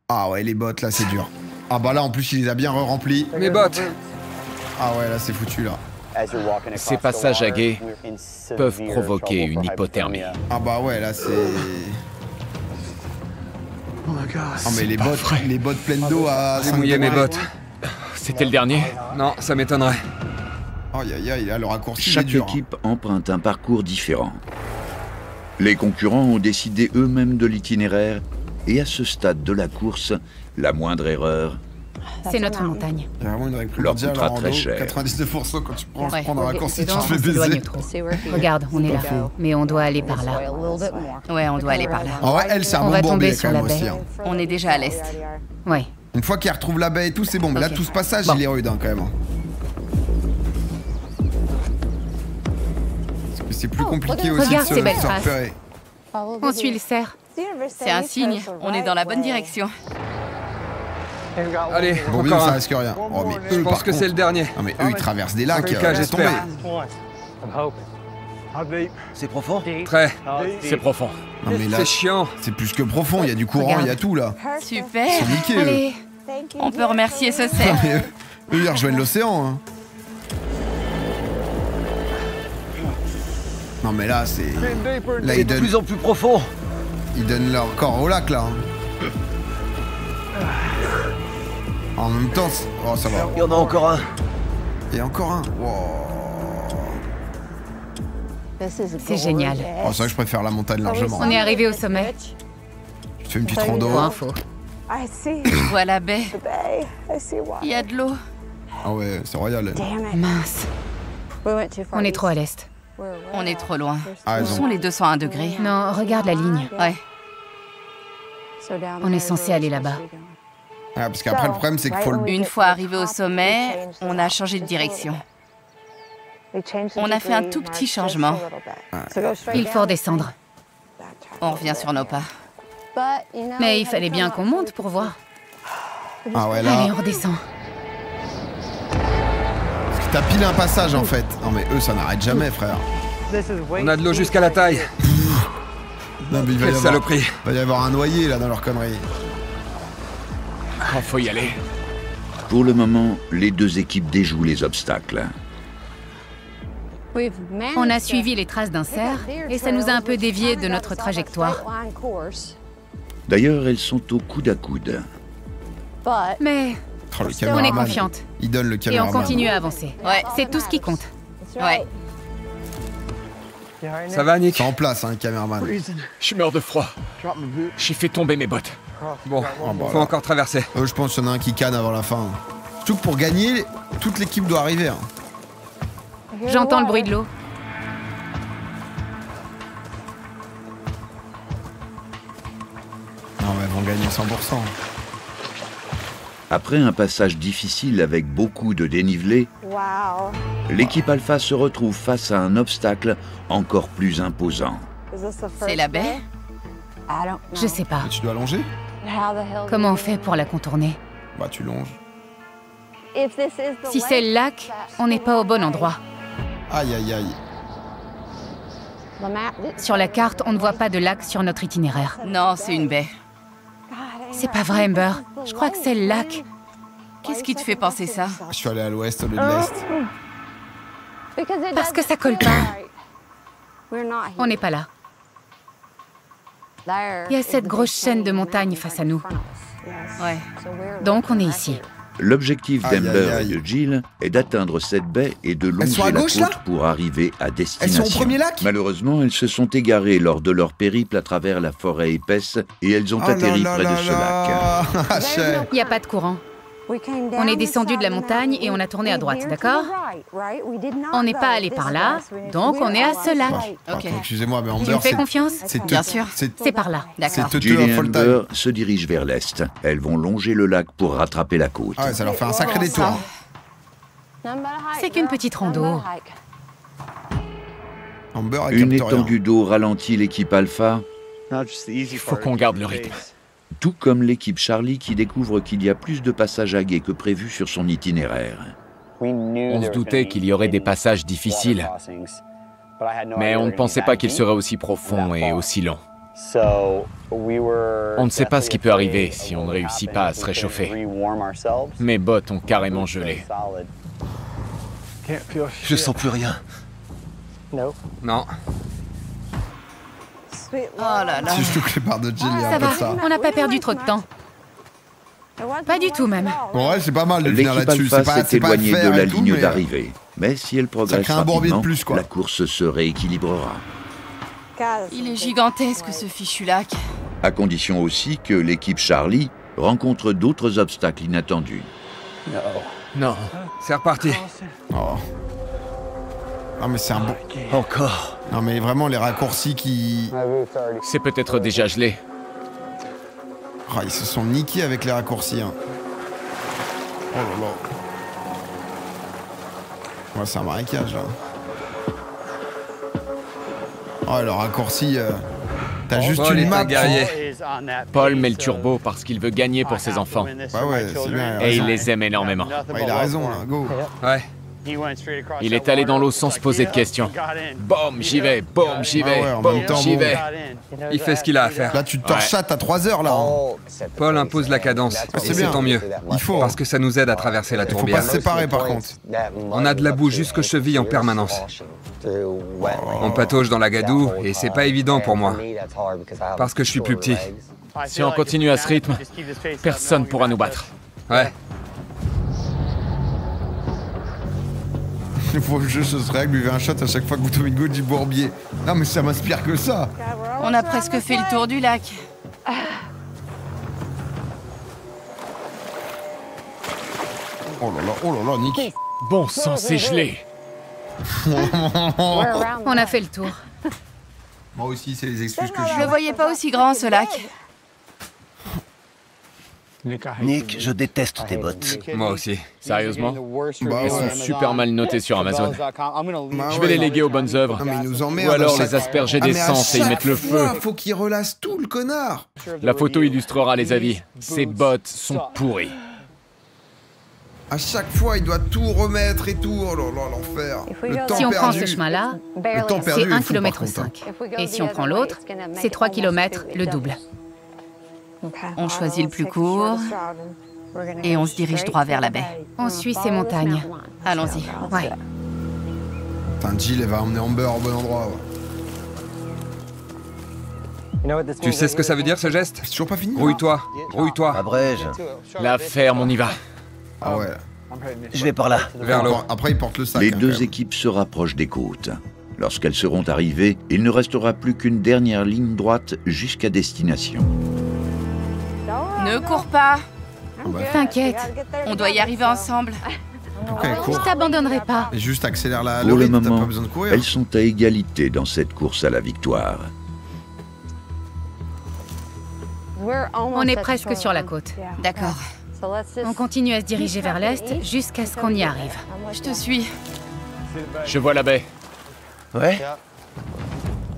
ah ouais, les bottes, là, c'est dur. Ah bah là, en plus, il les a bien re-remplis. Mes bottes. Ah ouais, là, c'est foutu, là. Ces passages à guet peuvent provoquer une hypothermie. Ah bah ouais, là, c'est... Oh mais les bottes pleines d'eau à... J'ai mouillé mes bottes. C'était le dernier? Non, ça m'étonnerait. Aïe aïe aïe, là, le raccourci, Chaque est dur. équipe emprunte un parcours différent. Les concurrents ont décidé eux-mêmes de l'itinéraire et à ce stade de la course, la moindre erreur C'est notre montagne. Il y a vraiment une règle leur primordiale, coûtera en très rando, cher. 99% quand tu prends un raccourci, tu On te fais s'éloigne baiser. trop. Regarde, on est là. Mais on doit aller par là. Ouais, on doit aller par là. En vrai, elle, c'est un On bon va bourbier tomber sur quand même la baie. aussi. Hein. On est déjà à l'est. Ouais. Une fois qu'elle retrouve la baie et tout, c'est bon. Mais là, Ok. tout ce passage, Bon. il est rude hein, quand même. Parce que c'est plus compliqué aussi Regarde de ces belles se traces. repérer. On suit le cerf. C'est un signe, on est dans la bonne direction. Allez, Bourbier, encore ça un. risque rien. Oh, mais Je eux, pense par que c'est le contre... dernier. Non mais eux, ils traversent des lacs. En tout cas, laisse tomber. j'espère. C'est profond? Très. C'est profond. Non mais là, C'est chiant. c'est plus que profond. Il y a du courant, Regarde. il y a tout là. Super. Ils sont niqués, eux. Allez. On peut remercier ce Non, cerf. mais eux, ils rejoignent l'océan. Hein. Non mais là, c'est... Là, C'est de plus en plus profond. ils donnent leur corps au lac là. hein. En même temps, oh ça va. Il y en a encore un. Et encore un. Wow. C'est génial. Oh, c'est vrai que je préfère la montagne largement. On est arrivé au sommet. Je fais une petite rando. Pour info. Je vois la baie. Il y a de l'eau. Ah ouais, c'est royal. Mince. On est trop à l'est. On est trop loin. Ah, Où ils ont- sont les 201 degrés? Non, regarde la ligne. Ouais. On est censé aller là-bas. Ah, parce qu'après, le problème, c'est qu'il faut le... Une fois arrivé au sommet, on a changé de direction. On a fait un tout petit changement. Il faut redescendre. On revient sur nos pas. Mais il fallait bien qu'on monte pour voir. Ah ouais, là... Allez, on redescend. Parce que t'as pile un passage, en fait. Non, mais eux, ça n'arrête jamais, frère. On a de l'eau jusqu'à la taille. Non, mais il va y Quelle avoir... saloperie. il va y avoir un noyé, là, dans leur connerie. Oh, faut y aller. Pour le moment, les deux équipes déjouent les obstacles. On a suivi les traces d'un cerf et ça nous a un peu dévié de notre trajectoire. D'ailleurs, elles sont au coude à coude. Mais Oh, le on est caméraman. confiante. Il donne le Et on caméraman. continue à avancer. Ouais. C'est tout ce qui compte. Ouais. Ça va, Nick? C'est en place, hein, le caméraman. Je meurs de froid. J'ai fait tomber mes bottes. Bon, bah, faut là. encore traverser. Je pense qu'il y en a un qui canne avant la fin. Surtout que pour gagner, toute l'équipe doit arriver. Hein. J'entends le bruit de l'eau. Non, mais elles vont gagner 100%. Après un passage difficile avec beaucoup de dénivelé, l'équipe Alpha se retrouve face à un obstacle encore plus imposant. C'est la baie? Je sais pas. Et tu dois longer? Comment on fait pour la contourner? Bah, tu longes. Si c'est le lac, on n'est pas au bon endroit. Aïe, aïe, aïe. Sur la carte, on ne voit pas de lac sur notre itinéraire. Non, c'est une baie. C'est pas vrai, Amber. Je crois que c'est le lac. Qu'est-ce qui te fait penser ça? Je suis allé à l'ouest au lieu de l'est. Parce que ça colle pas. On n'est pas là. Il y a cette grosse chaîne de montagnes face à nous. Ouais. Donc on est ici. L'objectif Aïe, d'Amber aïe, aïe. et de Jill est d'atteindre cette baie et de Elles sont longer à la gauche, côte là pour arriver à Elles destination. sont au premier lac? Malheureusement, elles se sont égarées lors de leur périple à travers la forêt épaisse et elles ont Oh là atterri là près là de ce là. lac. Ah, chef. Il n'y a pas de courant. On est descendu de la montagne et on a tourné à droite, d'accord? On n'est pas allé par là, donc on est à ce lac. Ok. Excusez-moi, mais Amber, Tu me fais confiance? Bien sûr. C'est par là, d'accord. Jill et Amber se dirigent vers l'est. Elles vont longer le lac pour rattraper la côte. Ah ouais, ça leur fait un sacré détour. C'est qu'une petite rando. Amber, elle Une capte rien. étendue d'eau ralentit l'équipe Alpha, Il faut qu'on garde le rythme. tout comme l'équipe Charlie qui découvre qu'il y a plus de passages à gué que prévu sur son itinéraire. On se doutait qu'il y aurait des passages difficiles, mais on ne pensait pas qu'ils seraient aussi profonds et aussi longs. On ne sait pas ce qui peut arriver si on ne réussit pas à se réchauffer. Mes bottes ont carrément gelé. Je sens plus rien. Non. Oh là là. Si je touche les barres de Jill, il y a Ça un peu va, de ça. on n'a pas perdu trop de temps. Pas du tout même. Bon, ouais, c'est pas mal de venir L'équipe là-dessus. Alpha s'est C'est pas éloignée faire de la et tout, ligne mais, d'arrivée. Mais si elle progresse crée un bourbier de rapidement, plus, quoi. la course se rééquilibrera. Il est gigantesque ce fichu lac. À condition aussi que l'équipe Charlie rencontre d'autres obstacles inattendus. Non. C'est reparti. Oh. Non, mais c'est un bon. Encore. Non, mais vraiment, les raccourcis qui. C'est peut-être déjà gelé. Oh, ils se sont niqués avec les raccourcis. Hein. Oh là là. Ouais, c'est un marécage là. Oh, le raccourci. T'as juste Paul une est map. un guerrier. Paul met le turbo parce qu'il veut gagner pour ses enfants. Bah ouais, c'est bien. Et il les aime énormément. Ouais, il a raison là, go. Ouais. Il est allé dans l'eau sans se poser de questions. Boum, j'y vais, boum, j'y vais, Ah ouais, en boum, même temps, j'y bon. vais. Il fait ce qu'il a à faire. Là, tu te torchates à 3 heures là. Hein. Paul impose la cadence. Et c'est c'est bien. tant mieux. Il faut. Parce que ça nous aide à traverser la Faut tourbière. pas se séparer par contre. On a de la boue jusqu'aux chevilles en permanence. On patauge dans la gadoue et c'est pas évident pour moi. Parce que je suis plus petit. Si on continue à ce rythme, personne pourra nous battre. Ouais. Il faut que je se règle, buvez un shot à chaque fois que vous tombez une goutte du bourbier. Non mais ça m'inspire que ça. On a presque fait le tour du lac. Oh là là, Nick. Bon sang, c'est gelé. On a fait le tour. Moi aussi, c'est les excuses que Je j'ai. le voyais pas aussi grand ce lac. Nick, je déteste tes bottes. Moi aussi. Sérieusement? Bah Elles sont ouais. super mal notées sur Amazon. Bah Je vais les léguer aux bonnes œuvres. Non mais il nous emmerde. Ou alors à chaque- les asperger Ah, mais à d'essence et y chaque mettre le feu. fois, faut qu'il relasse tout le connard. La photo illustrera les avis. Ces bottes sont pourries. À chaque fois, il doit tout remettre et tout. Oh là là, l'enfer. Le temps Si on prend perdu. ce chemin-là, Le temps perdu c'est est 1 fou, par km contre, hein. 5. Et si on prend l'autre, c'est 3 km, le double. On choisit le plus court et on se dirige droit vers la baie. On suit ces montagnes. Allons-y. Ouais. Putain, Jill, elle va emmener Amber au bon endroit. Ouais. Tu sais ce que ça veut dire ce geste? C'est toujours pas fini. Rouille-toi, rouille-toi. Abrège. La ferme, on y va. Ah ouais. Je vais par là. Vers l'eau. Après, il porte le sac. Les hein, quand deux même. équipes se rapprochent des côtes. Lorsqu'elles seront arrivées, il ne restera plus qu'une dernière ligne droite jusqu'à destination. Ne cours pas. T'inquiète, On doit y arriver ensemble. Pourquoi elle je court t'abandonnerai pas. Et juste accélère le Pour le rythme, t'as moment, pas besoin de courir. elles sont à égalité dans cette course à la victoire. On est presque sur la côte. D'accord. On continue à se diriger vers l'est jusqu'à ce qu'on y arrive. Je te suis. Je vois la baie. Ouais.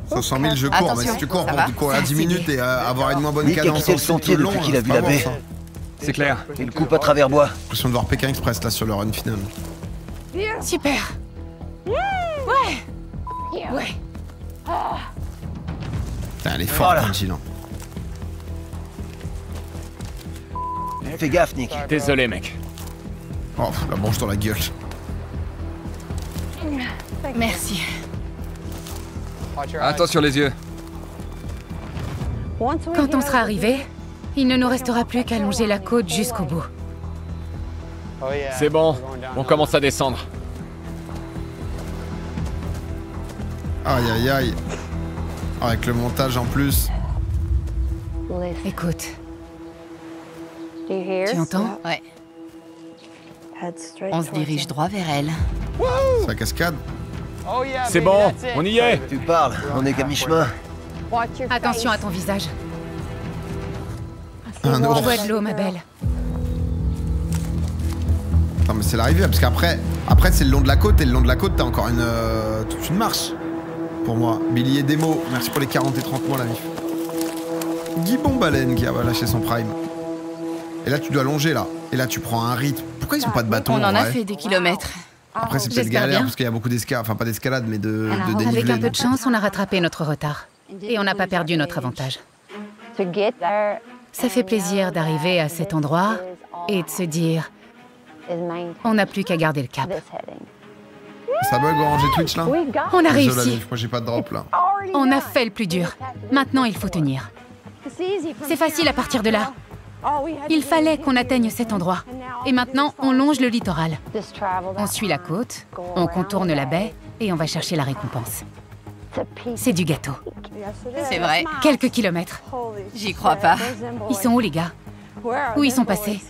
500 000, je cours. Mais si Attention, tu cours ça pour va courir à 10 minutes et avoir une moins bonne Nick a cadence quitté le ensuite sentier tout le long, depuis qu'il a c'est vu pas la bon, baie. ça. C'est clair. Il coupe à travers bois. J'ai l'impression de voir Pékin Express là sur le run final. Super. Ouais. Ouais. Putain, elle est forte, Voilà. hein, Jill. hein. Fais gaffe, Nick. Désolé, mec. Oh, pff, la branche dans la gueule. Merci. Attention les yeux. Quand on sera arrivé, il ne nous restera plus qu'à longer la côte jusqu'au bout. C'est bon, on commence à descendre. Aïe aïe aïe. Avec le montage en plus. Écoute, Tu tu entends? Ouais. On se dirige droit vers elle. C'est la cascade. C'est bon, on y est. Tu parles, on est qu'à mi-chemin. Attention à ton visage. Un ours. Bois de l'eau, ma belle. Attends, mais c'est l'arrivée, parce qu'après c'est le long de la côte, et le long de la côte, t'as encore toute une marche. Pour moi. Billy et Demo, merci pour les 40 et 30 mois, la mif. Guy Bombalen qui a lâché son prime. Et là, tu dois longer, là. Et là, tu prends un rythme. Pourquoi ils ont pas de bâton? On en a fait des kilomètres. Après, c'est peut-être J'espère galère, bien. parce qu'il y a beaucoup d'escalade, enfin pas d'escalade, mais de dénivelé. Avec un peu de chance, on a rattrapé notre retard. Et on n'a pas perdu notre avantage. Ça fait plaisir d'arriver à cet endroit et de se dire, on n'a plus qu'à garder le cap. Ça bug Orange et Twitch, là? On a Désolé, réussi. Mif, moi j'ai pas de drop, là. On a fait le plus dur. Maintenant, il faut tenir. C'est facile à partir de là. Il fallait qu'on atteigne cet endroit. Et maintenant, on longe le littoral. On suit la côte, on contourne la baie et on va chercher la récompense. C'est du gâteau. C'est vrai. Quelques kilomètres. J'y crois pas. Ils sont où, les gars? Où ils sont passés?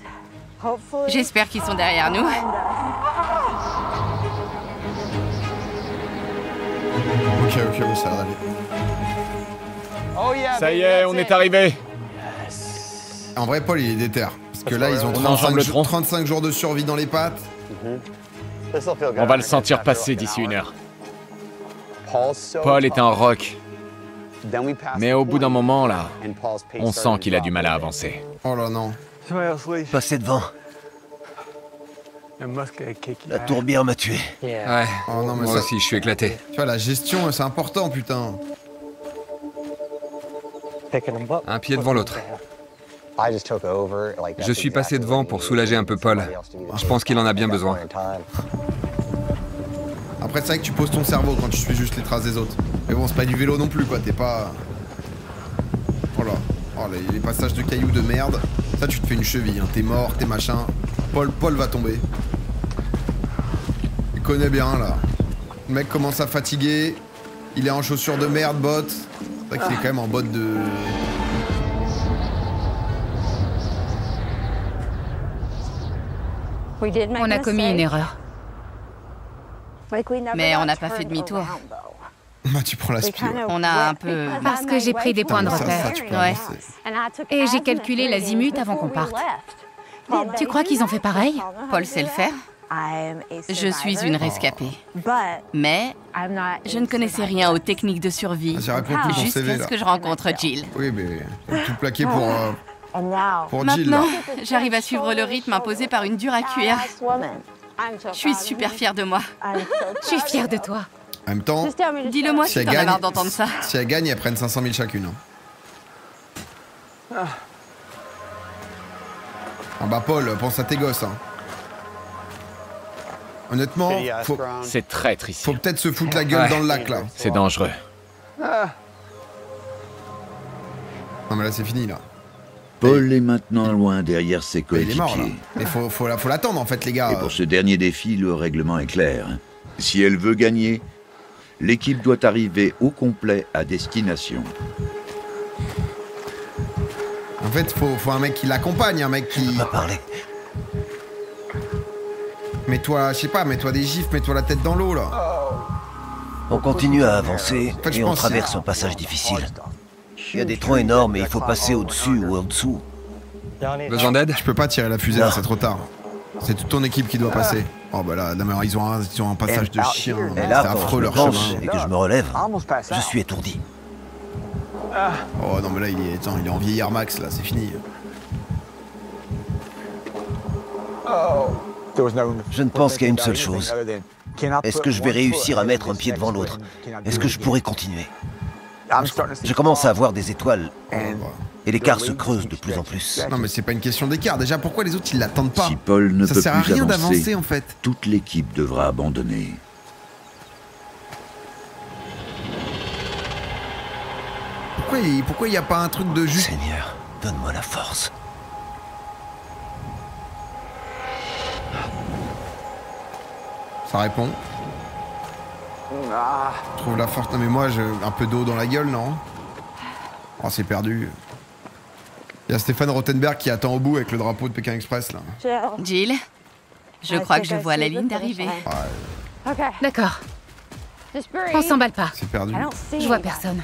J'espère qu'ils sont derrière nous. Ok, bon, ça a l'air d'aller. Ça y est, on est arrivé. En vrai, Paul, il est déter. Parce que là, ils ont On enjambe le tronc. 35 jours de survie dans les pattes. On va le sentir passer d'ici 1 heure. Paul est un rock. Mais au bout d'un moment, là, on sent qu'il a du mal à avancer. Oh là non. Passez devant. La tourbière m'a tué. Ouais, Oh non, mais moi ça... aussi, je suis éclaté. Tu vois, la gestion, c'est important, putain. Un pied devant l'autre. Je suis passé devant pour soulager un peu Paul. Je pense qu'il en a bien besoin. Après, c'est vrai que tu poses ton cerveau quand tu suis juste les traces des autres. Mais bon, c'est pas du vélo non plus, quoi. T'es pas... Oh là. Oh là, les passages de cailloux de merde. Ça, tu te fais une cheville, hein. T'es mort, t'es machin. Paul va tomber. Il connaît bien, là. Le mec commence à fatiguer. Il est en chaussures de merde, bottes. C'est vrai qu'il est quand même en bottes de... On a commis une erreur. Mais on n'a pas fait demi-tour. Bah, tu prends la spire. On a un peu... Parce que j'ai pris des points de Ça, repère. tu peux Ouais. avancer. Et j'ai calculé l'azimut avant qu'on parte. Tu crois qu'ils ont fait pareil? Paul sait le faire. Je suis une rescapée. Mais je ne connaissais rien aux techniques de survie. Vas-y, raconte-nous ton CV, Jusqu'à là. ce que je rencontre Jill. Oui, mais tout plaqué pour Jill, Maintenant, là. j'arrive à suivre le rythme imposé par une dure à cuire. Je suis super fière de moi. Je suis fière de toi. En même temps, Dis-le-moi si si elle t'en as gagne, marre d'entendre ça. si elle gagne, elles prennent 500 000 chacune. Hein. Ah bah Paul, pense à tes gosses. Hein. Honnêtement, C'est traître ici. faut peut-être se foutre la gueule Ouais. dans le lac, là. C'est dangereux. Non mais là, c'est fini, là. Paul est maintenant loin derrière ses Mais il est mort, là. coéquipiers. Et faut l'attendre, en fait, les gars. Et pour ce dernier défi, le règlement est clair. Si elle veut gagner, l'équipe doit arriver au complet à destination. En fait, faut un mec qui l'accompagne, un mec qui... Pas parler. Mets-toi, je sais pas, mets-toi des gifs, mets-toi la tête dans l'eau, là. On continue à avancer En fait, je et on pense- traverse un passage difficile. Il y a des troncs énormes et il faut passer au-dessus ou en dessous. Besoin d'aide? Je peux pas tirer la fusée, Non. là, c'est trop tard. C'est toute ton équipe qui doit passer. Oh bah là, non, mais ils ont un passage de chien. Et C'est là, quand affreux, je me leur penche chemin. et que je me relève, je suis étourdi. Oh non mais là il est en vieillard max là, c'est fini. Je ne pense qu'à une seule chose. Est-ce que je vais réussir à mettre un pied devant l'autre? Est-ce que je pourrai continuer? Je commence à avoir des étoiles et l'écart se creuse de plus en plus. Non mais c'est pas une question d'écart. Déjà pourquoi les autres ils l'attendent pas? Si Paul ne Ça peut sert à plus rien avancer, d'avancer en fait. toute l'équipe devra abandonner. Pourquoi il y a pas un truc de juste... Seigneur, donne-moi la force. Ça répond. Je trouve la force. Non mais moi un peu d'eau dans la gueule, non? Oh c'est perdu. Il y a Stéphane Rothenberg qui attend au bout avec le drapeau de Pékin Express là. Jill, Je crois que je vois la ligne d'arrivée. D'accord. On s'emballe pas. C'est perdu. Je vois personne.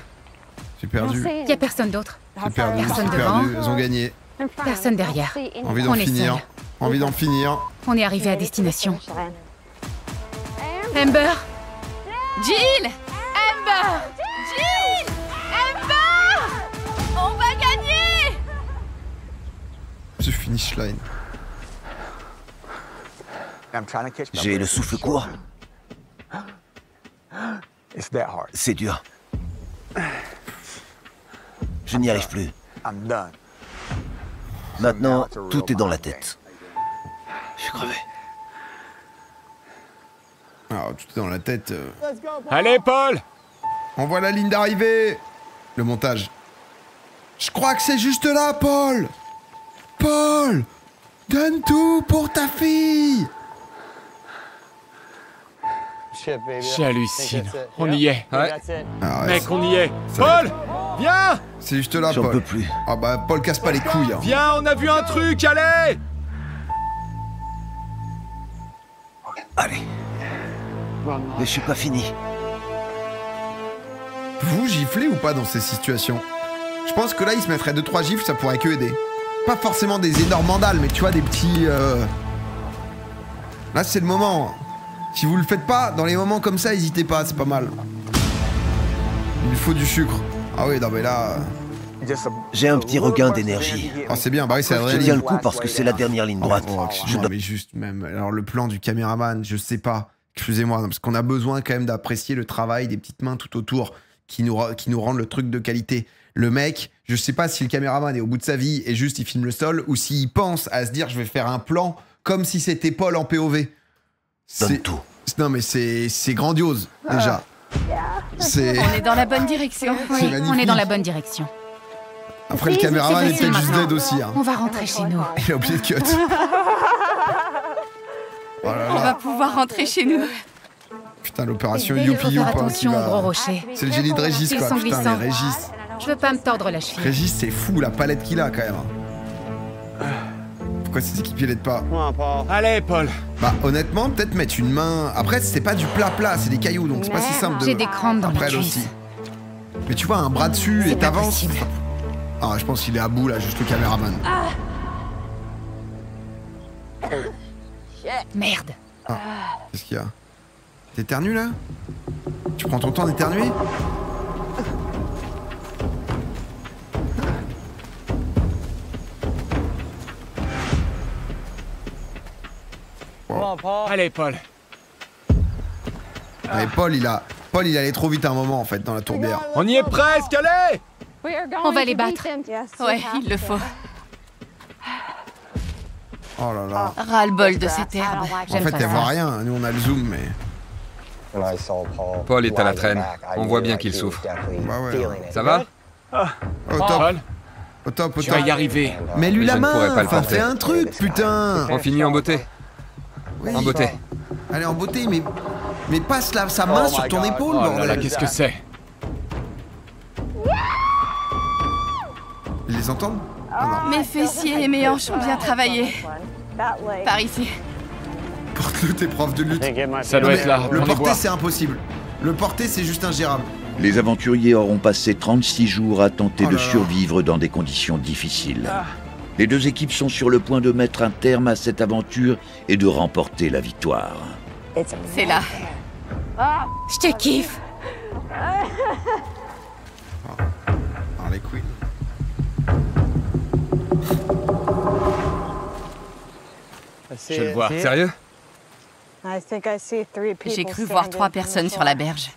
C'est perdu. Y a personne d'autre. C'est perdu. Personne C'est devant. perdu. Ils ont gagné. Personne derrière. Envie d'en On est finir. seul. Envie d'en finir. On est arrivé à destination. Amber! Jill! Amber! Jill! Amber! On va gagner! The finish line. J'ai le souffle court. C'est dur. Je n'y arrive plus. Maintenant, tout est dans la tête. Je suis crevé. Alors, tout est dans la tête. Allez, Paul! On voit la ligne d'arrivée. Le montage. Je crois que c'est juste là, Paul. Paul, donne tout pour ta fille. J'hallucine. On y est. Ouais. Ah ouais, Mec, on y est. Paul! Viens! c'est juste là, J'en Paul. peux plus. Ah bah, Paul casse pas les couilles. Hein. Viens, on a vu un truc, allez! Allez. Mais je suis pas fini. Vous giflez ou pas dans ces situations? Je pense que là, il se mettrait 2-3 gifles, ça pourrait que aider. Pas forcément des énormes mandales, mais tu vois, des petits... Là, c'est le moment. Si vous le faites pas, dans les moments comme ça, n'hésitez pas, c'est pas mal. Il lui faut du sucre. Ah oui, non mais là... J'ai un petit regain d'énergie. Oh, c'est bien, bah oui, c'est Je adrénaline. tiens le coup parce que c'est la dernière ligne droite. Oh, Je excuse-moi, dois- mais juste même... Alors, le plan du caméraman, je sais pas. Excusez-moi, non, parce qu'on a besoin quand même d'apprécier le travail des petites mains tout autour qui nous rendent le truc de qualité. Le mec, je sais pas si le caméraman est au bout de sa vie et juste il filme le sol ou s'il pense à se dire je vais faire un plan comme si c'était Paul en POV. Donne tout. Non mais c'est grandiose déjà. C'est On est dans la bonne direction. Oui, on magnifique. est dans la bonne direction. après le caméraman est C'est facile peut-être juste maintenant. dead aussi. Hein. On va rentrer chez nous. Il a oublié de cut. Oh là On là. va pouvoir rentrer chez nous. Putain l'opération Et Youpi faire Youp hein, qui attention aux gros va... rochers. C'est le génie de Régis Ils quoi. sont Putain glissants. mais Régis. Je veux pas me tordre la cheville. Régis c'est fou la palette qu'il a quand même. Pourquoi ses équipiers l'aident pas? Allez, Paul! Bah honnêtement peut-être mettre une main... Après c'est pas du plat c'est des cailloux donc c'est pas si simple de... J'ai des crampes dans Après les elle cuisses. aussi. Mais tu vois un bras dessus C'est et pas t'avances. possible. Ah je pense qu'il est à bout là juste le caméraman. Merde. Qu'est-ce qu'il y a? T'éternues là? Tu prends ton temps d'éternuer? Allez, Paul! Ouais, Paul il allait trop vite à un moment en fait dans la tourbière. On y est presque, allez! On va les battre. Ouais, il le faut. Oh là là. Ras-le-bol de cette herbe. En J'aime fait pas elle voit ça. rien, nous on a le zoom mais... Paul est à la traîne. On voit bien qu'il souffre. Bah ouais. Ça va? Au top, Paul, au top, au tu vas top. y arriver. Mais lui Mais la je ne pourrais main, pas le enfin porter. fais un truc putain. On finit en beauté. Oui. En beauté. Allez en beauté mais passe sa main sur ton épaule Oh là là, bordel. qu'est-ce que c'est? Ils les entendent? Ah non. Mes fessiers et mes hanches ont bien travaillé. Par ici. Porte-le tes profs de lutte. Ça Non, doit mais être là, le on les porter voit. c'est impossible. Le porter c'est juste ingérable. Les aventuriers auront passé 36 jours à tenter Oh de là là. survivre dans des conditions difficiles. Les deux équipes sont sur le point de mettre un terme à cette aventure et de remporter la victoire. C'est là. Je te kiffe. Harley Quinn. Je le vois. Sérieux? J'ai cru voir 3 personnes sur la berge.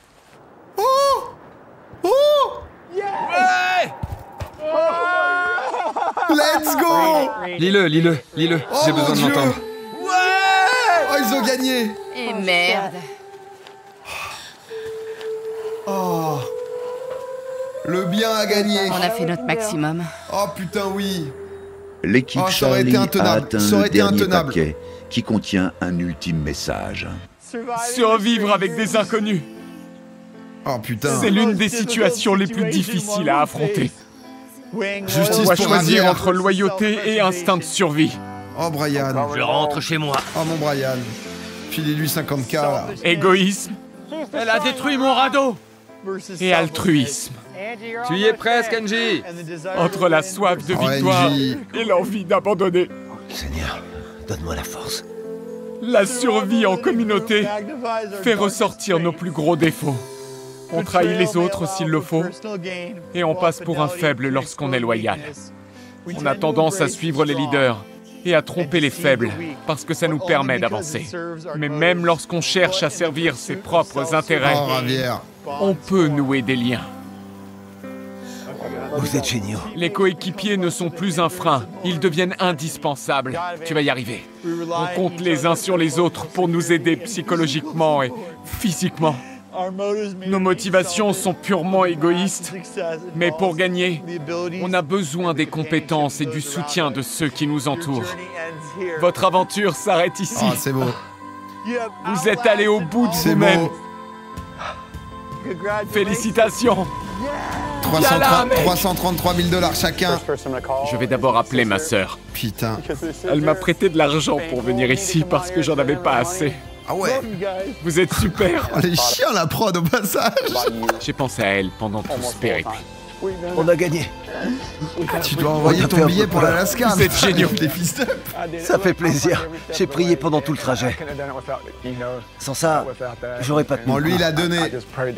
Let's go! Lis-le. Oh J'ai mon besoin de Dieu. l'entendre. Oh ils ont gagné! Et merde. Oh! Le bien a gagné! On a fait notre maximum. Oh putain oui! L'équipe Oh, ça aurait été Charlie a intenable. atteint Ça aurait le été dernier intenable. paquet qui contient un ultime message. Survivre avec des inconnus, Oh putain! c'est l'une des situations les plus difficiles à affronter. On Justice doit pour choisir Javier. entre loyauté et instinct de survie. Oh Oh, Brian. Je rentre chez moi. Oh, mon Brian. Filez-lui 50K, là. Égoïsme. Elle a détruit mon radeau. Et altruisme. Tu y es presque, Angie. Entre la soif de victoire Angie. et l'envie d'abandonner. Seigneur, donne-moi la force. La survie en communauté fait ressortir nos plus gros défauts. On trahit les autres s'il le faut, et on passe pour un faible lorsqu'on est loyal. On a tendance à suivre les leaders et à tromper les faibles, parce que ça nous permet d'avancer. Mais même lorsqu'on cherche à servir ses propres intérêts, Oh, Ravière. on peut nouer des liens. Vous êtes géniaux. Les coéquipiers ne sont plus un frein, ils deviennent indispensables. Tu vas y arriver. On compte les uns sur les autres pour nous aider psychologiquement et physiquement. Nos motivations sont purement égoïstes, mais pour gagner, on a besoin des compétences et du soutien de ceux qui nous entourent. Votre aventure s'arrête ici. Oh, c'est beau. Vous êtes allé au bout de C'est vous-même. beau. Félicitations. 333 000 $ chacun. Je vais d'abord appeler ma sœur. Putain. Elle m'a prêté de l'argent pour venir ici parce que j'en avais pas assez. Ah ouais. Vous êtes super. Oh, les chiens, la prod au passage. J'ai pensé à elle pendant tout ce périple. On a gagné. Tu dois envoyer ton billet pour l'Alaska. Vous êtes géniaux. Les fist-up. Ça fait plaisir. J'ai prié pendant tout le trajet. Sans ça, j'aurais pas tenu. Bon, lui, il a donné.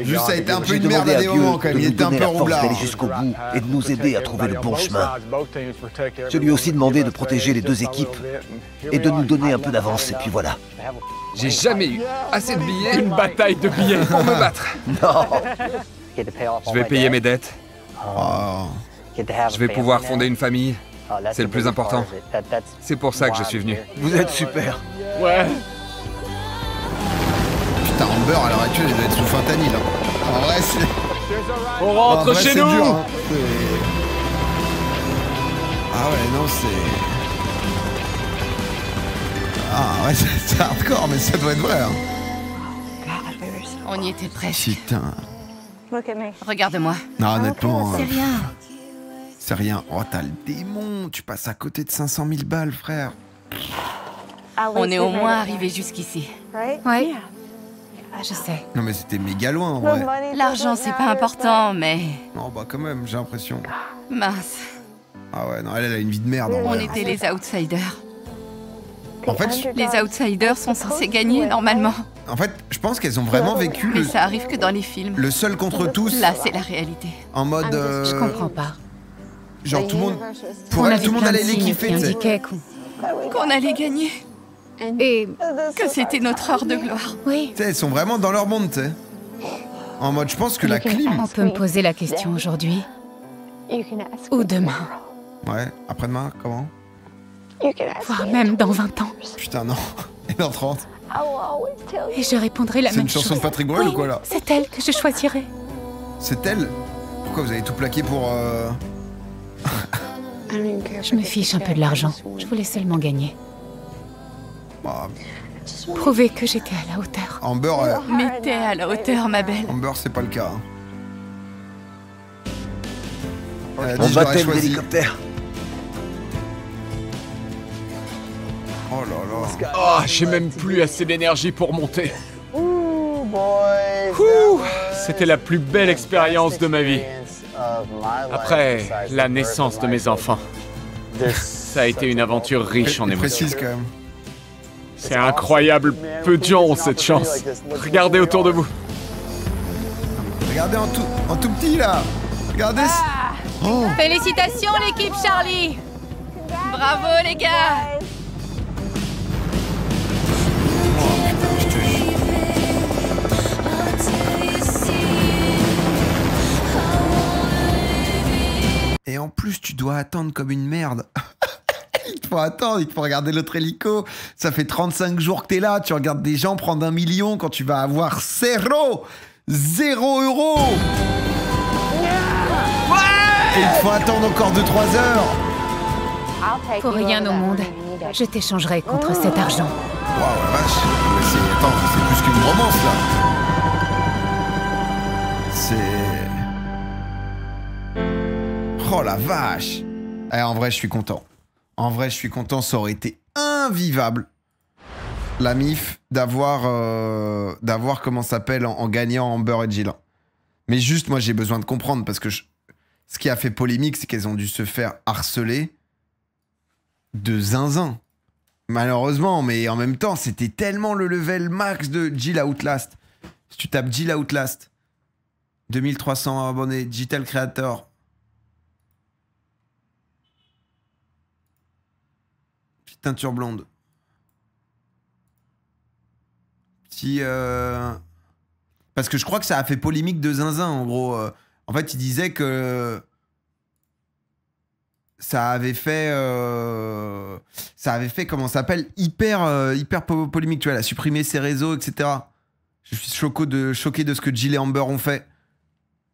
Juste, ça a été un peu J'ai une merde demandé à à des Dieu moments quand même. de Il nous était un donner peu la force roublard. d'aller jusqu'au bout et de nous aider à trouver le bon chemin. Je lui ai aussi demandé de protéger les deux équipes et de nous donner un peu d'avance. Et puis voilà. J'ai jamais eu assez de billets Une bataille de billets. pour me battre. Non. Je vais payer mes dettes. Oh. Je vais pouvoir fonder une famille. C'est le plus important. C'est pour ça que je suis venu. Vous êtes super. Ouais. Putain, Amber, à l'heure actuelle, elle doit être sous fentanyl. Hein. En vrai, c'est. On En rentre vrai, chez c'est nous. dur, hein. Ah ouais, non, c'est. Ah ouais, c'est hardcore, mais ça doit être vrai. Hein. On y était presque. Putain. Regarde-moi. Non, honnêtement. C'est rien. C'est rien. Oh, t'as le démon. Tu passes à côté de 500 000 balles, frère. On est au moins arrivé jusqu'ici. Ouais. Je sais. Non, mais c'était méga loin, en vrai. L'argent, c'est pas important, mais... Non, bah quand même, j'ai l'impression. Mince. Ah ouais, non, elle a une vie de merde, en On vrai. était les outsiders. En fait, Les outsiders sont censés gagner, normalement. je pense qu'elles ont vraiment vécu Mais ça arrive que dans les films. le seul contre tous. Là, c'est la réalité. En mode. Je comprends pas. Genre, tout le monde. Pour On elle, a tout vu le monde plein de allait les signes kiffer, qui tu sais. indiquaient Qu'on allait gagner. Et Que c'était notre heure de gloire. oui, Tu sais, elles sont vraiment dans leur monde, tu sais. En mode, je pense que la clim. on peut me poser la question aujourd'hui ou demain, Ouais, après-demain, comment? voire même dans 20 ans. Putain, non. Et dans 30. Et je répondrai la C'est même une chanson chose. de Patrick Bruel Oui, ou quoi, là? c'est elle que je choisirai. C'est elle? Pourquoi vous avez tout plaqué pour. Je me fiche un peu de l'argent. Je voulais seulement gagner. Bah, Prouver que j'étais à la hauteur. Amber, Mais t'es à la hauteur, ma belle. Amber, c'est pas le cas. Hein. Elle a On dit, je l'aurais baptême choisi. d'hélicoptère. Oh là là. Oh, j'ai même plus assez d'énergie pour monter. Ouh, c'était la plus belle expérience de ma vie. Après la naissance de mes enfants. Ça a été une aventure riche en Elle émotions. précise quand même. C'est incroyable, peu de gens ont cette chance. Regardez autour de vous. Regardez en tout petit là. Regardez. Oh. Félicitations l'équipe Charlie. Bravo, les gars. Je te jure. Et en plus, tu dois attendre comme une merde. Il te faut attendre, il te faut regarder l'autre hélico. Ça fait 35 jours que t'es là. Tu regardes des gens prendre 1 million quand tu vas avoir 0 euros. Et il te faut attendre encore 2-3 heures. Pour rien au monde, je t'échangerai contre cet argent. Waouh, la vache. Mais attends, c'est plus qu'une romance là. C'est. Oh la vache. En vrai, je suis content. En vrai, je suis content. Ça aurait été invivable, la MIF, d'avoir comment ça s'appelle en gagnant Amber et Jill. Mais juste, moi, j'ai besoin de comprendre parce que ce qui a fait polémique, c'est qu'elles ont dû se faire harceler de zinzin. Malheureusement, mais en même temps, c'était tellement le level max de Jill Outlast. Si tu tapes Jill Outlast, 2300 abonnés, Digital Creator. Petite teinture blonde. Petit... Parce que je crois que ça a fait polémique de zinzin, en gros. En fait, il disait que... ça avait fait, comment ça s'appelle, hyper polémique. Tu vois, elle a supprimé ses réseaux, etc. Je suis choqué de ce que Jill et Amber ont fait.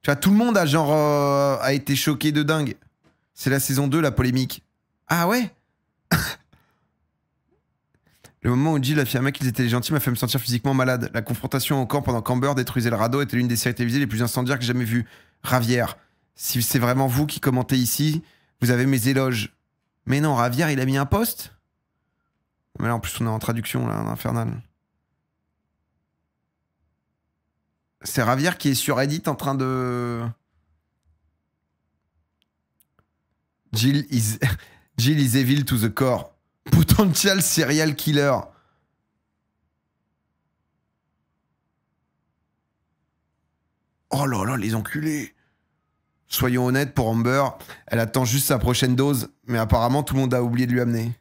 Tu vois, tout le monde a été choqué de dingue. C'est la saison 2, la polémique. Ah ouais. Le moment où Jill affirmait qu'ils étaient les gentils m'a fait me sentir physiquement malade. La confrontation au camp pendant qu'Amber détruisait le radeau était l'une des séries télévisées les plus incendiaires que j'ai jamais vues. Ravière, si c'est vraiment vous qui commentez ici, vous avez mes éloges. Mais non, Ravière, il a mis un post. Mais là, en plus, on est en traduction, là, en infernal. C'est Ravière qui est sur Reddit en train de... Jill is evil to the core. Potential serial killer. Oh là là, les enculés. Soyons honnêtes, pour Amber, elle attend juste sa prochaine dose, mais apparemment tout le monde a oublié de lui amener.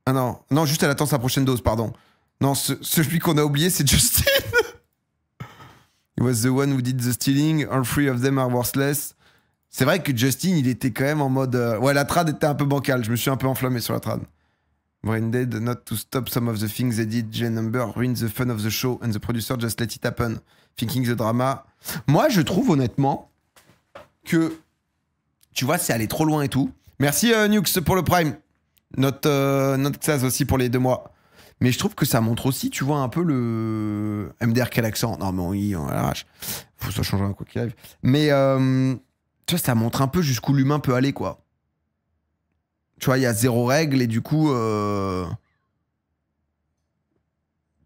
Ah non, non, juste elle attend sa prochaine dose, pardon. Non, celui qu'on a oublié, c'est Justin. He was the one who did the stealing. All three of them are worthless. C'est vrai que Justin, il était quand même en mode... Ouais, la trad était un peu bancale. Je me suis un peu enflammé sur la trad. Brain dead, not to stop some of the things they did. Jane Amber ruined the fun of the show and the producer just let it happen. Thinking the drama. Moi, je trouve honnêtement que... Tu vois, c'est aller trop loin et tout. Merci Nux pour le Prime. Notre Xaz aussi pour les 2 mois. Mais je trouve que ça montre aussi, tu vois, un peu le... MDR, quel accent. Non, mais oui, on l'arrache. Faut que ça change quoi qu'il arrive. Mais... tu vois, ça montre un peu jusqu'où l'humain peut aller, quoi. Tu vois, il y a 0 règle et du coup...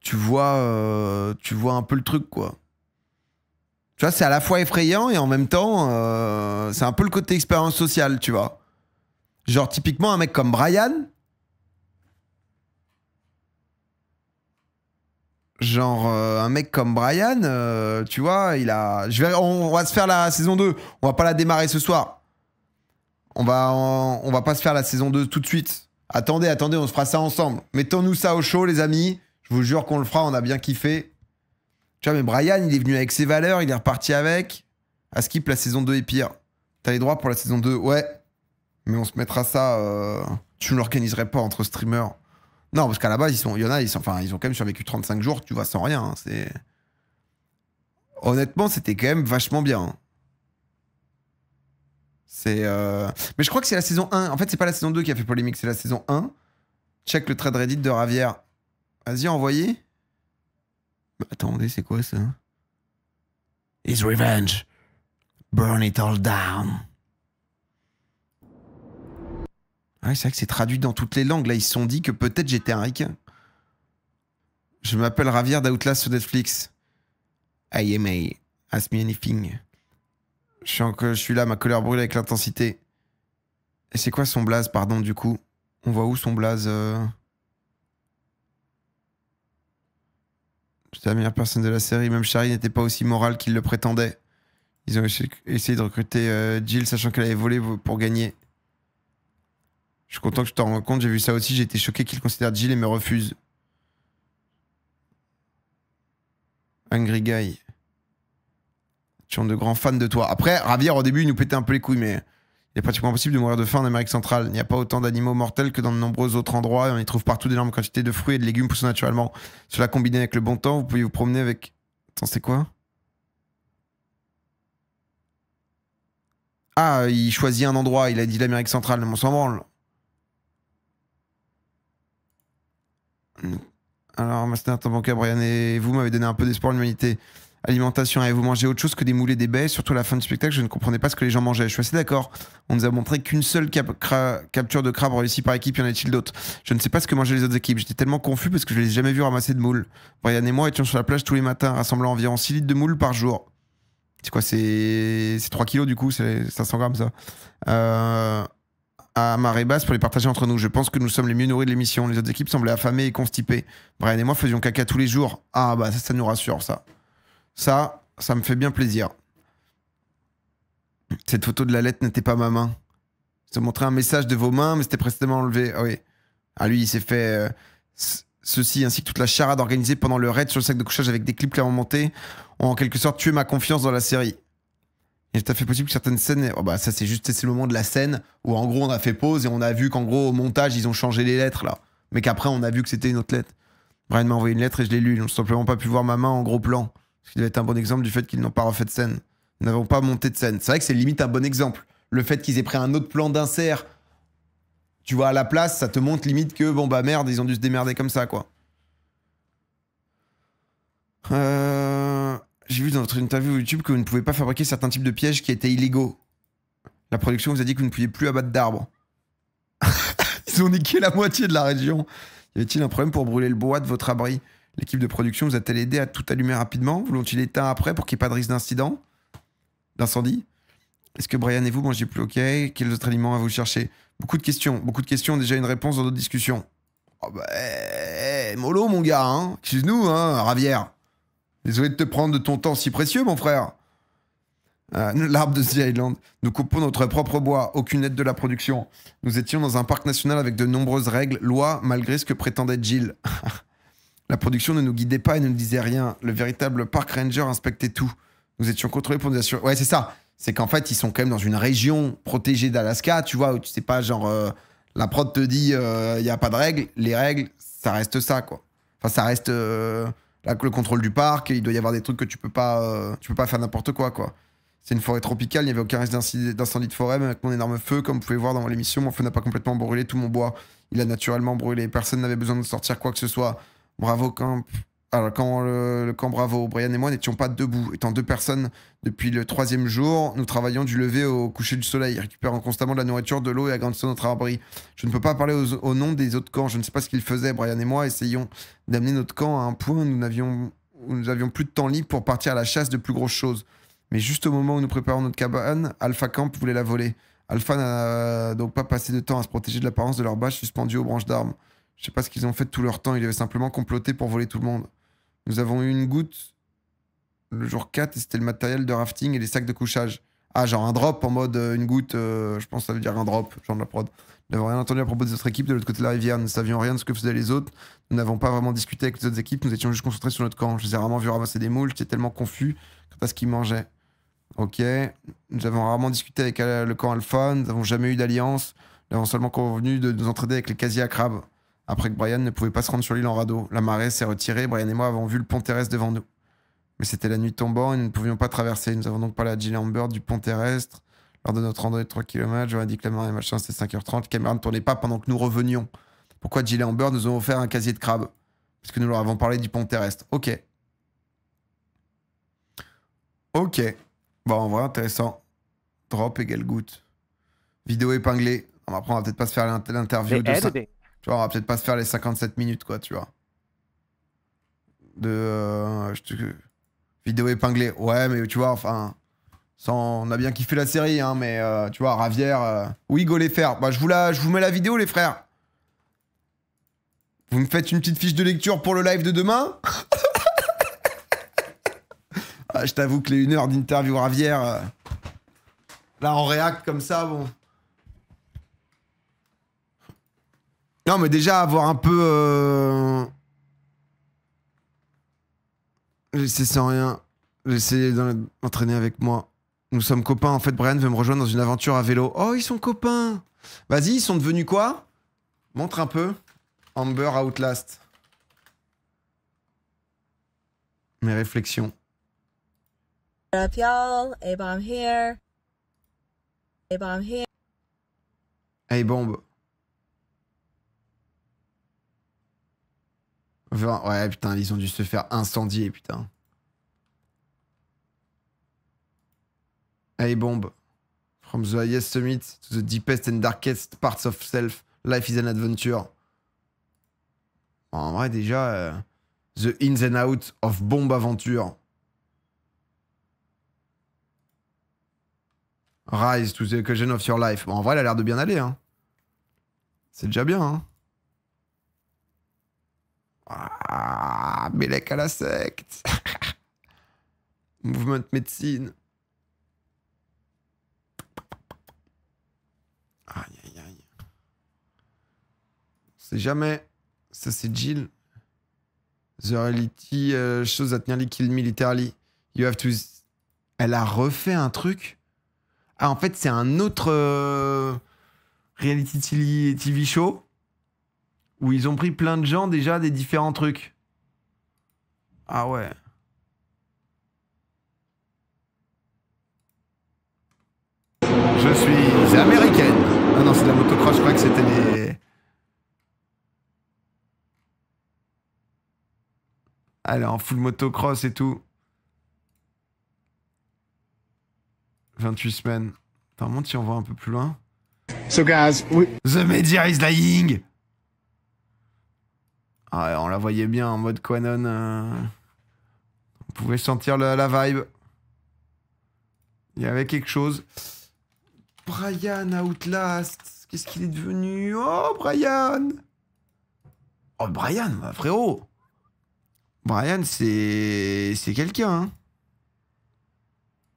tu vois un peu le truc, quoi. Tu vois, c'est à la fois effrayant et en même temps, c'est un peu le côté expérience sociale, tu vois. Genre, typiquement, un mec comme Brian... Genre, un mec comme Brian, tu vois, il a... on va se faire la saison 2. On va pas la démarrer ce soir. On va pas se faire la saison 2 tout de suite. Attendez, on se fera ça ensemble. Mettons-nous ça au chaud, les amis. Je vous jure qu'on le fera, on a bien kiffé. Tu vois, mais Brian, il est venu avec ses valeurs, il est reparti avec. À skip, la saison 2 est pire. T'as les droits pour la saison 2? Ouais. Mais on se mettra ça... Tu ne l'organiserais pas entre streamers. Non, parce qu'à la base, ils ont quand même survécu 35 jours, tu vois, sans rien. Hein, c'est... Honnêtement, c'était quand même vachement bien. Hein. C'est... Mais je crois que c'est la saison 1. En fait, c'est pas la saison 2 qui a fait polémique, c'est la saison 1. Check le thread Reddit de Ravière. Vas-y, envoyez. Attendez, c'est quoi ça? His revenge. Burn it all down. Ouais, c'est vrai que c'est traduit dans toutes les langues. Là, ils se sont dit que peut-être j'étais un ricain. Je m'appelle Ravière d'Outlast sur Netflix. AMA. Ask me anything. Je suis là, ma colère brûle avec l'intensité. Et c'est quoi son blaze, pardon, du coup? On voit où son blaze J'étais la meilleure personne de la série. Même Charlie n'était pas aussi moral qu'il le prétendait. Ils ont essayé de recruter Jill, sachant qu'elle avait volé pour gagner. Je suis content que je t'en rende compte, j'ai vu ça aussi, j'ai été choqué qu'il considère Jill et me refuse. Angry Guy. Je suis de grands fans de toi. Après, Ravière, au début, il nous pétait un peu les couilles, mais il est pratiquement impossible de mourir de faim en Amérique centrale. Il n'y a pas autant d'animaux mortels que dans de nombreux autres endroits, et on y trouve partout d'énormes quantités de fruits et de légumes poussant naturellement. Cela combiné avec le bon temps, vous pouvez vous promener avec... Attends, c'est quoi? Ah, il choisit un endroit, il a dit l'Amérique centrale, on s'en branle. Alors, Master, ton banquier, Brian et vous m'avez donné un peu d'espoir en l'humanité. Alimentation, avez-vous mangé autre chose que des moules et des baies? Surtout à la fin du spectacle, je ne comprenais pas ce que les gens mangeaient. Je suis assez d'accord. On nous a montré qu'une seule capture de crabe réussie par équipe, y en a-t-il d'autres? Je ne sais pas ce que mangeaient les autres équipes. J'étais tellement confus parce que je ne les ai jamais vus ramasser de moules. Brian et moi étions sur la plage tous les matins, rassemblant environ 6 litres de moules par jour. C'est quoi? C'est 3 kilos du coup, c'est 500 grammes ça. À marée basse pour les partager entre nous. Je pense que nous sommes les mieux nourris de l'émission. Les autres équipes semblaient affamées et constipées. Brian et moi faisions caca tous les jours. Ah bah ça nous rassure ça. Ça me fait bien plaisir. Cette photo de la lettre n'était pas ma main. Je te montrais un message de vos mains, mais c'était précédemment enlevé. Ah oui. Ah lui, il s'est fait ceci ainsi que toute la charade organisée pendant le raid sur le sac de couchage avec des clips clairement montés ont en quelque sorte tué ma confiance dans la série. Il est tout à fait possible que certaines scènes... Oh bah ça c'est juste c'est le moment de la scène où en gros on a fait pause et on a vu qu'en gros au montage ils ont changé les lettres là. Mais qu'après on a vu que c'était une autre lettre. Brian m'a envoyé une lettre et je l'ai lue. Ils n'ont simplement pas pu voir ma main en gros plan. Ce qui doit être un bon exemple du fait qu'ils n'ont pas refait de scène. Nous n'avons pas monté de scène. C'est vrai que c'est limite un bon exemple. Le fait qu'ils aient pris un autre plan d'insert, tu vois, à la place, ça te montre limite que bon bah merde, ils ont dû se démerder comme ça quoi. J'ai vu dans votre interview YouTube que vous ne pouvez pas fabriquer certains types de pièges qui étaient illégaux. La production vous a dit que vous ne pouviez plus abattre d'arbres. Ils ont niqué la moitié de la région. Y avait-il un problème pour brûler le bois de votre abri? L'équipe de production vous a-t-elle aidé à tout allumer rapidement? Vous l'ont-ils éteint après pour qu'il n'y ait pas de risque d'incident? D'incendie? Est-ce que Brian et vous mangez plus ok? Quels autres aliments avez-vous cherché? Beaucoup de questions, déjà une réponse dans d'autres discussions. Oh bah, mollo mon gars, hein. Excuse-nous, hein, Ravière. Désolé de te prendre de ton temps si précieux, mon frère. L'arbre de The Island. Nous coupons notre propre bois, aucune aide de la production. Nous étions dans un parc national avec de nombreuses règles, lois, malgré ce que prétendait Jill. La production ne nous guidait pas et ne nous disait rien. Le véritable park ranger inspectait tout. Nous étions contrôlés pour nous assurer... Ouais, c'est ça. C'est qu'en fait, ils sont quand même dans une région protégée d'Alaska, tu vois, où tu sais pas, genre, la prod te dit, il n'y a pas de règles. Les règles, ça reste ça, quoi. Enfin, ça reste le contrôle du parc. Il doit y avoir des trucs que tu peux pas faire n'importe quoi, quoi. C'est une forêt tropicale, il n'y avait aucun risque d'incendie de forêt, même avec mon énorme feu, comme vous pouvez voir dans l'émission, mon feu n'a pas complètement brûlé tout mon bois. Il a naturellement brûlé. Personne n'avait besoin de sortir quoi que ce soit. Bravo, camp. Alors, quand le camp Bravo, Brian et moi n'étions pas debout. Étant 2 personnes depuis le 3e jour, nous travaillions du lever au coucher du soleil, récupérant constamment de la nourriture, de l'eau et agrandissant notre abri. Je ne peux pas parler au nom des autres camps. Je ne sais pas ce qu'ils faisaient. Brian et moi essayons d'amener notre camp à un point où nous avions plus de temps libre pour partir à la chasse de plus grosses choses. Mais juste au moment où nous préparons notre cabane, Alpha Camp voulait la voler. Alpha n'a donc pas passé de temps à se protéger de l'apparence de leur bâche suspendue aux branches d'arbres. Je sais pas ce qu'ils ont fait de tout leur temps, ils avaient simplement comploté pour voler tout le monde. Nous avons eu une goutte le jour 4 et c'était le matériel de rafting et les sacs de couchage. Ah, genre un drop en mode une goutte, je pense que ça veut dire un drop, genre de la prod. Nous n'avons rien entendu à propos des autres équipes de l'autre côté de la rivière, nous ne savions rien de ce que faisaient les autres. Nous n'avons pas vraiment discuté avec les autres équipes, nous étions juste concentrés sur notre camp. Je les ai rarement vus ramasser des moules, j'étais tellement confus quant à ce qu'ils mangeaient. Ok, nous avons rarement discuté avec le camp Alpha, nous n'avons jamais eu d'alliance, nous avons seulement convenu de nous entraider avec les casiers à crabes. Après que Brian ne pouvait pas se rendre sur l'île en radeau, la marée s'est retirée, Brian et moi avons vu le pont terrestre devant nous. Mais c'était la nuit tombant et nous ne pouvions pas traverser, nous avons donc parlé à Jill Amber du pont terrestre. Lors de notre randonnée de 3 km, j'aurais dit que la marée machin c'était 5h30, la caméra ne tournait pas pendant que nous revenions. Pourquoi Jill et Amber nous ont offert un casier de crabe? Parce que nous leur avons parlé du pont terrestre. Ok. Ok. Bon, en vrai, intéressant. Drop égale goutte. Vidéo épinglée. Après, on va peut-être pas se faire l'interview de ça. Tu vois, on va peut-être pas se faire les 57 minutes, quoi, tu vois. Vidéo épinglée. Ouais, mais tu vois, enfin... on a bien kiffé la série, hein, mais tu vois, Ravière... Oui, go les faire. Bah, je vous mets la vidéo, les frères. Vous me faites une petite fiche de lecture pour le live de demain? Ah, je t'avoue que les 1 heure d'interview Ravière... Là, en réact comme ça, bon... Non, mais déjà, avoir un peu... J'essaie sans rien. J'essaie d'entraîner avec moi. Nous sommes copains. En fait, Brian veut me rejoindre dans une aventure à vélo. Oh, ils sont copains. Vas-y, ils sont devenus quoi? Montre un peu. Amber Outlast. Mes réflexions. What up, y'all? A-Bomb here. A-Bomb here. Hey, bombe. Ouais, putain, ils ont dû se faire incendier, putain. Hey bomb. From the highest summit to the deepest and darkest parts of self, life is an adventure. Bon, en vrai, déjà, the ins and outs of bomb aventure. Rise to the occasion of your life. Bon, en vrai, elle a l'air de bien aller, hein. C'est déjà bien, hein. Ah, Bélec à la secte. Movement médecine. Aïe, aïe, aïe. C'est jamais. Ça, c'est Jill. The reality shows that nearly killed me literally. You have to. Elle a refait un truc. Ah, en fait, c'est un autre reality TV show où ils ont pris plein de gens déjà des différents trucs. Ah ouais. Je suis... C'est américaine. Ah non, c'est la motocross, je crois que c'était les... Elle est en full motocross et tout. 28 semaines. Attends, monte si on voit un peu plus loin. So guys, The media is lying. Ah ouais, on la voyait bien en mode Quanon. On pouvait sentir la vibe. Il y avait quelque chose. Brian Outlast. Qu'est-ce qu'il est devenu? Oh, Brian. Oh, Brian, bah, frérot. Brian, c'est quelqu'un, hein.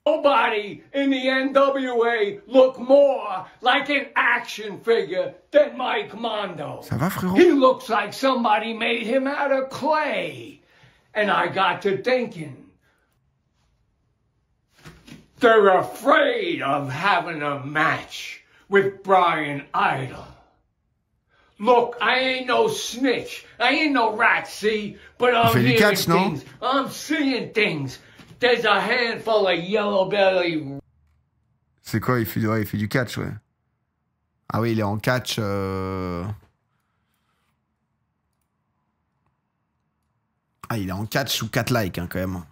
Nobody in the NWA look more like an action figure than Mike Mondo. Ça va, frérot? He looks like somebody made him out of clay. And I got to thinking, they're afraid of having a match with Brian Idol. Look, I ain't no snitch. I ain't no rat, see? But I'm hearing things. I'm seeing things. There's a handful of yellow belly. C'est quoi? Il fait du catch, ouais. Ah oui, il est en catch. Ah, il est en catch sous cat-like, hein, quand même.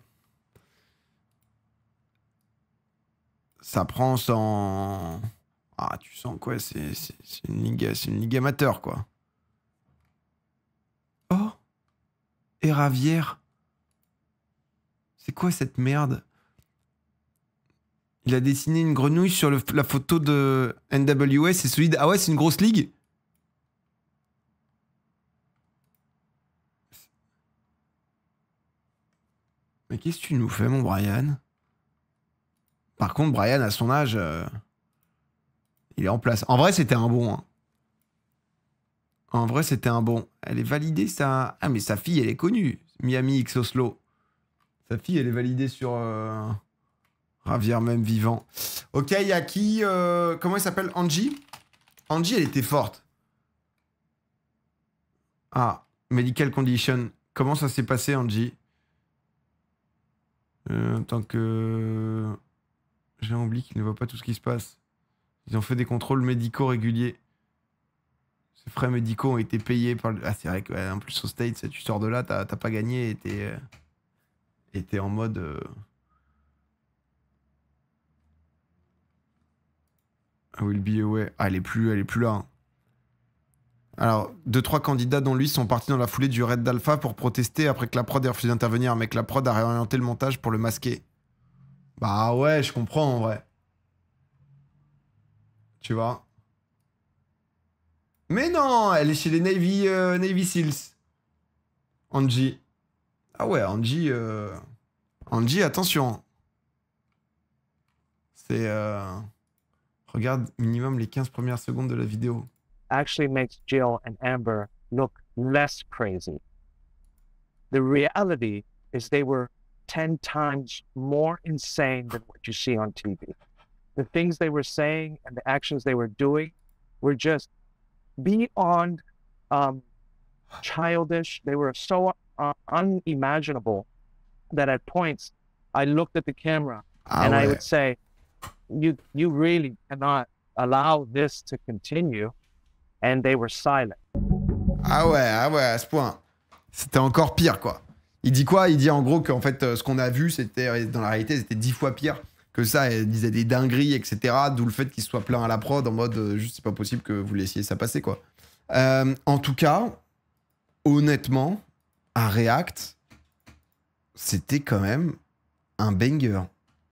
Ça prend sans... Ah, tu sens quoi? C'est une ligue amateur, quoi. Oh! Et Ravière. C'est quoi cette merde? Il a dessiné une grenouille sur la photo de NWA, c'est solide. Ah ouais, c'est une grosse ligue? Mais qu'est-ce que tu nous fais, mon Brian? Par contre, Brian, à son âge, il est en place. En vrai, c'était un bon. Hein. En vrai, c'était un bon. Elle est validée, ça. Ah, mais sa fille, elle est connue. Miami X Oslo. Sa fille, elle est validée sur Ravière même vivant. Ok, il y a qui comment elle s'appelle? Angie? Angie, elle était forte. Ah, medical condition. Comment ça s'est passé, Angie? Tant que... J'ai oublié qu'il ne voit pas tout ce qui se passe. Ils ont fait des contrôles médicaux réguliers. Ces frais médicaux ont été payés par... Ah, c'est vrai qu'en plus, au States, tu sors de là, t'as pas gagné et t'es en mode... I will be away. Ah, elle est plus là. Hein. Alors, 2-3 candidats dont lui sont partis dans la foulée du raid d'Alpha pour protester après que la prod ait refusé d'intervenir, mais que la prod a réorienté le montage pour le masquer. Bah ouais, je comprends en vrai. Tu vois? Mais non, elle est chez les Navy Seals. Angie. Ah ouais, Angie... Angie, attention. C'est... Regarde minimum les 15 premières secondes de la vidéo. Actually makes Jill and Amber look less crazy. The reality is they were 10 times more insane than what you see on TV. The things they were saying and the actions they were doing were just beyond childish. They were so unimaginable that at points I looked at the camera and I would say, you really cannot allow this to continue. And they were silent. Ah ouais, à ce point. C'était encore pire, quoi. Il dit quoi? Il dit en gros qu'en fait, ce qu'on a vu, c'était dans la réalité, c'était 10 fois pire. que ça. Elle disait des dingueries, etc. D'où le fait qu'il soit plein à la prod en mode juste c'est pas possible que vous laissiez ça passer, quoi. En tout cas, honnêtement, à React, c'était quand même un banger.